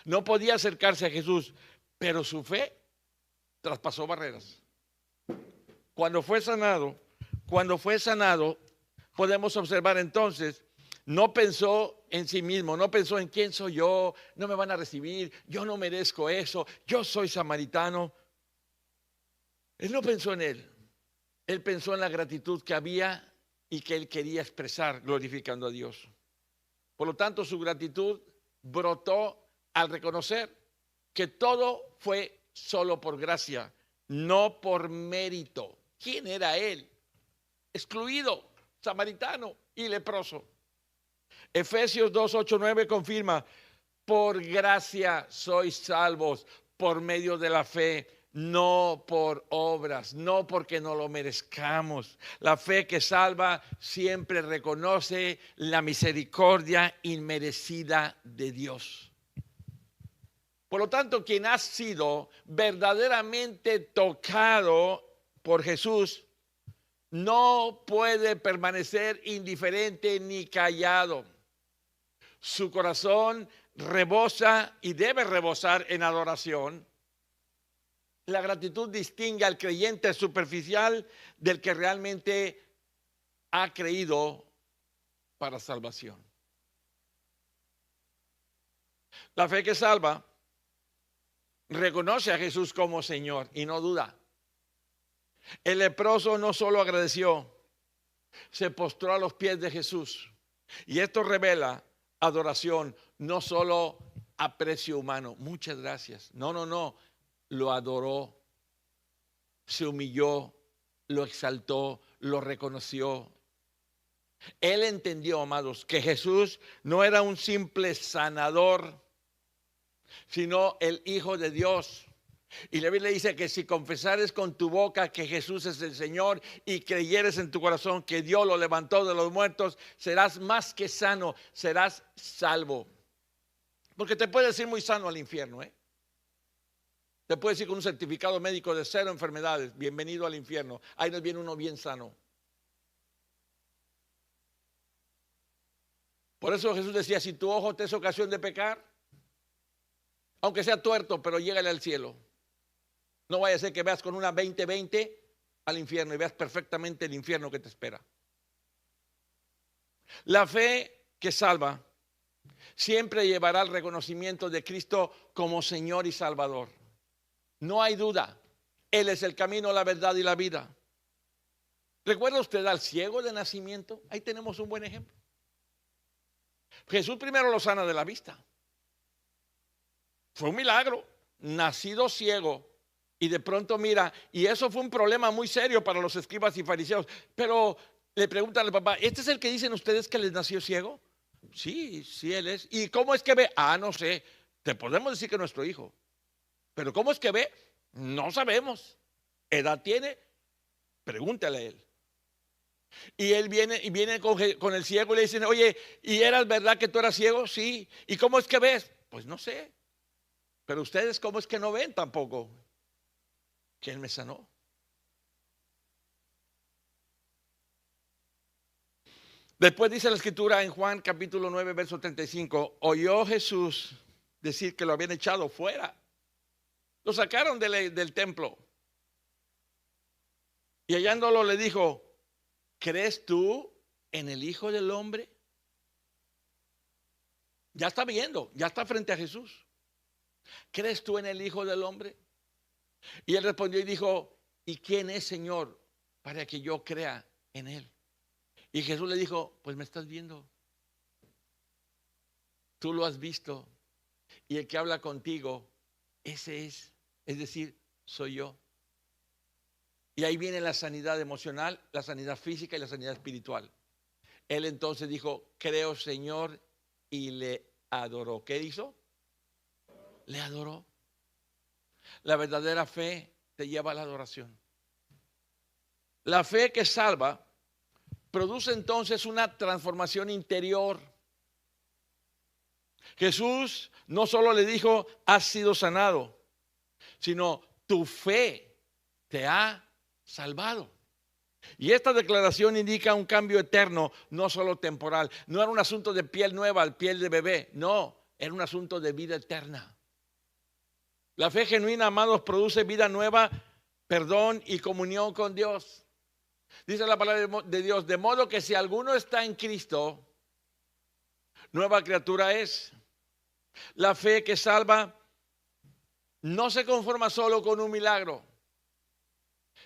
No podía acercarse a Jesús, pero su fe traspasó barreras. Cuando fue sanado, podemos observar entonces, no pensó en sí mismo, no pensó en quién soy yo, no me van a recibir, yo no merezco eso, yo soy samaritano. Él no pensó en él pensó en la gratitud que había y que él quería expresar glorificando a Dios. Por lo tanto, su gratitud brotó al reconocer que todo fue solo por gracia, no por mérito. ¿Quién era él? Excluido, samaritano y leproso. Efesios 2, 8, 9 confirma, por gracia sois salvos por medio de la fe, no por obras, no porque no lo merezcamos. La fe que salva siempre reconoce la misericordia inmerecida de Dios. Por lo tanto, quien ha sido verdaderamente tocado por Jesús no puede permanecer indiferente ni callado. Su corazón rebosa y debe rebosar en adoración. La gratitud distingue al creyente superficial del que realmente ha creído para salvación. La fe que salva reconoce a Jesús como Señor y no duda. El leproso no solo agradeció, se postró a los pies de Jesús. Y esto revela adoración, no solo aprecio humano. Muchas gracias. No. Lo adoró, se humilló, lo exaltó, lo reconoció. Él entendió, amados, que Jesús no era un simple sanador, sino el Hijo de Dios. Y la Biblia dice que si confesares con tu boca que Jesús es el Señor y creyeres en tu corazón que Dios lo levantó de los muertos, serás más que sano, serás salvo. Porque te puedes ir muy sano al infierno, ¿eh? Te puedes ir con un certificado médico de 0 enfermedades, bienvenido al infierno. Ahí nos viene uno bien sano. Por eso Jesús decía, si tu ojo te es ocasión de pecar, aunque sea tuerto, pero llégale al cielo. No vaya a ser que veas con una 20/20 al infierno y veas perfectamente el infierno que te espera. La fe que salva siempre llevará al reconocimiento de Cristo como Señor y Salvador. No hay duda, Él es el camino, la verdad y la vida. ¿Recuerda usted al ciego de nacimiento? Ahí tenemos un buen ejemplo. Jesús primero lo sana de la vista. Fue un milagro, nacido ciego. Y de pronto mira, y eso fue un problema muy serio para los escribas y fariseos. Pero le preguntan al papá, ¿este es el que dicen ustedes que les nació ciego? Sí, él es. ¿Y cómo es que ve? No sé, te podemos decir que es nuestro hijo. Pero ¿cómo es que ve? No sabemos. ¿Edad tiene? Pregúntale a él. Y él viene con el ciego y le dicen, oye, ¿y eras verdad que tú eras ciego? Sí. ¿Y cómo es que ves? Pues no sé. Pero ustedes, ¿cómo es que no ven tampoco? Que él me sanó. Después dice la escritura en Juan capítulo 9, verso 35, oyó Jesús decir que lo habían echado fuera. Lo sacaron del templo. Y hallándolo le dijo, ¿crees tú en el Hijo del Hombre? Ya está viendo, ya está frente a Jesús. ¿Crees tú en el Hijo del Hombre? Y él respondió y dijo, ¿y quién es, Señor, para que yo crea en él? Y Jesús le dijo, pues me estás viendo. Tú lo has visto. Y el que habla contigo, ese es decir, soy yo. Y ahí viene la sanidad emocional, la sanidad física y la sanidad espiritual. Él entonces dijo, creo, Señor, y le adoró. ¿Qué hizo? Le adoró. La verdadera fe te lleva a la adoración. La fe que salva produce entonces una transformación interior. Jesús no solo le dijo, has sido sanado, sino tu fe te ha salvado. Y esta declaración indica un cambio eterno, no solo temporal. No era un asunto de piel nueva, piel de bebé. No, era un asunto de vida eterna. La fe genuina, amados, produce vida nueva, perdón y comunión con Dios. Dice la palabra de Dios, de modo que si alguno está en Cristo, nueva criatura es. La fe que salva no se conforma solo con un milagro,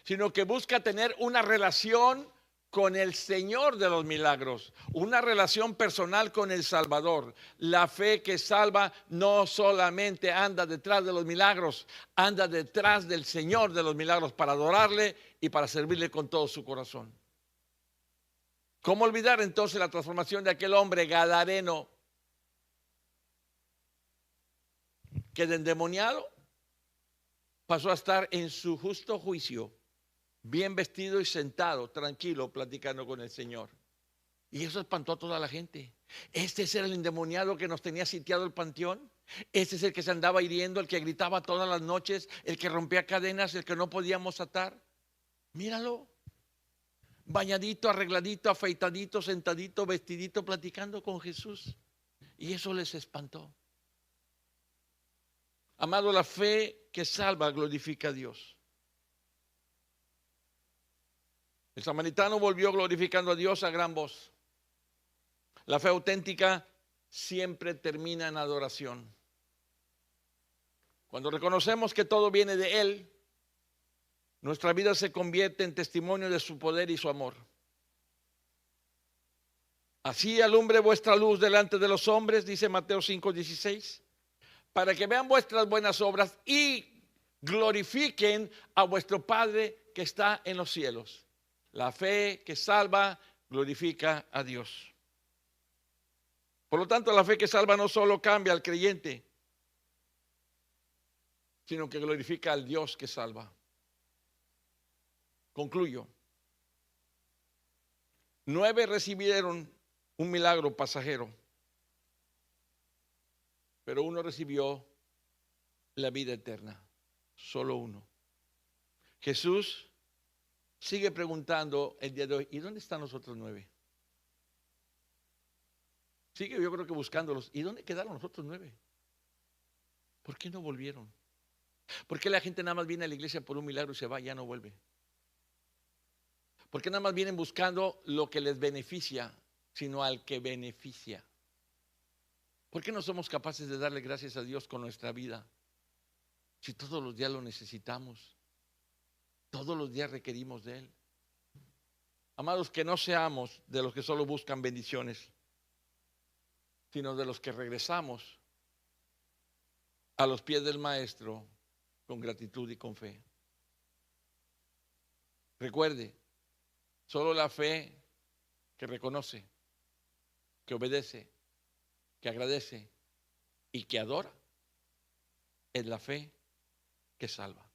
sino que busca tener una relación con el Señor de los milagros, una relación personal con el Salvador. La fe que salva no solamente anda detrás de los milagros, anda detrás del Señor de los milagros para adorarle y para servirle con todo su corazón. ¿Cómo olvidar entonces la transformación de aquel hombre gadareno que de endemoniado pasó a estar en su justo juicio, bien vestido y sentado, tranquilo, platicando con el Señor? Y eso espantó a toda la gente. Este es el endemoniado que nos tenía sitiado el panteón. Este es el que se andaba hiriendo, el que gritaba todas las noches, el que rompía cadenas, el que no podíamos atar. Míralo, bañadito, arregladito, afeitadito, sentadito, vestidito, platicando con Jesús. Y eso les espantó. Amado, la fe que salva glorifica a Dios. El samaritano volvió glorificando a Dios a gran voz. La fe auténtica siempre termina en adoración. Cuando reconocemos que todo viene de Él, nuestra vida se convierte en testimonio de su poder y su amor. Así alumbre vuestra luz delante de los hombres, dice Mateo 5:16, para que vean vuestras buenas obras y glorifiquen a vuestro Padre que está en los cielos. La fe que salva glorifica a Dios. Por lo tanto, la fe que salva no solo cambia al creyente, sino que glorifica al Dios que salva. Concluyo. 9 recibieron un milagro pasajero, pero uno recibió la vida eterna. Solo uno. Jesús sigue preguntando el día de hoy, ¿y dónde están los otros 9? Sigue, yo creo que buscándolos. ¿Y dónde quedaron los otros 9? ¿Por qué no volvieron? ¿Por qué la gente nada más viene a la iglesia por un milagro y se va y ya no vuelve? ¿Por qué nada más vienen buscando lo que les beneficia, sino al que beneficia? ¿Por qué no somos capaces de darle gracias a Dios con nuestra vida? Si todos los días lo necesitamos, todos los días requerimos de Él. Amados, que no seamos de los que solo buscan bendiciones, sino de los que regresamos a los pies del Maestro con gratitud y con fe. Recuerde, solo la fe que reconoce, que obedece, que agradece y que adora es la fe que salva.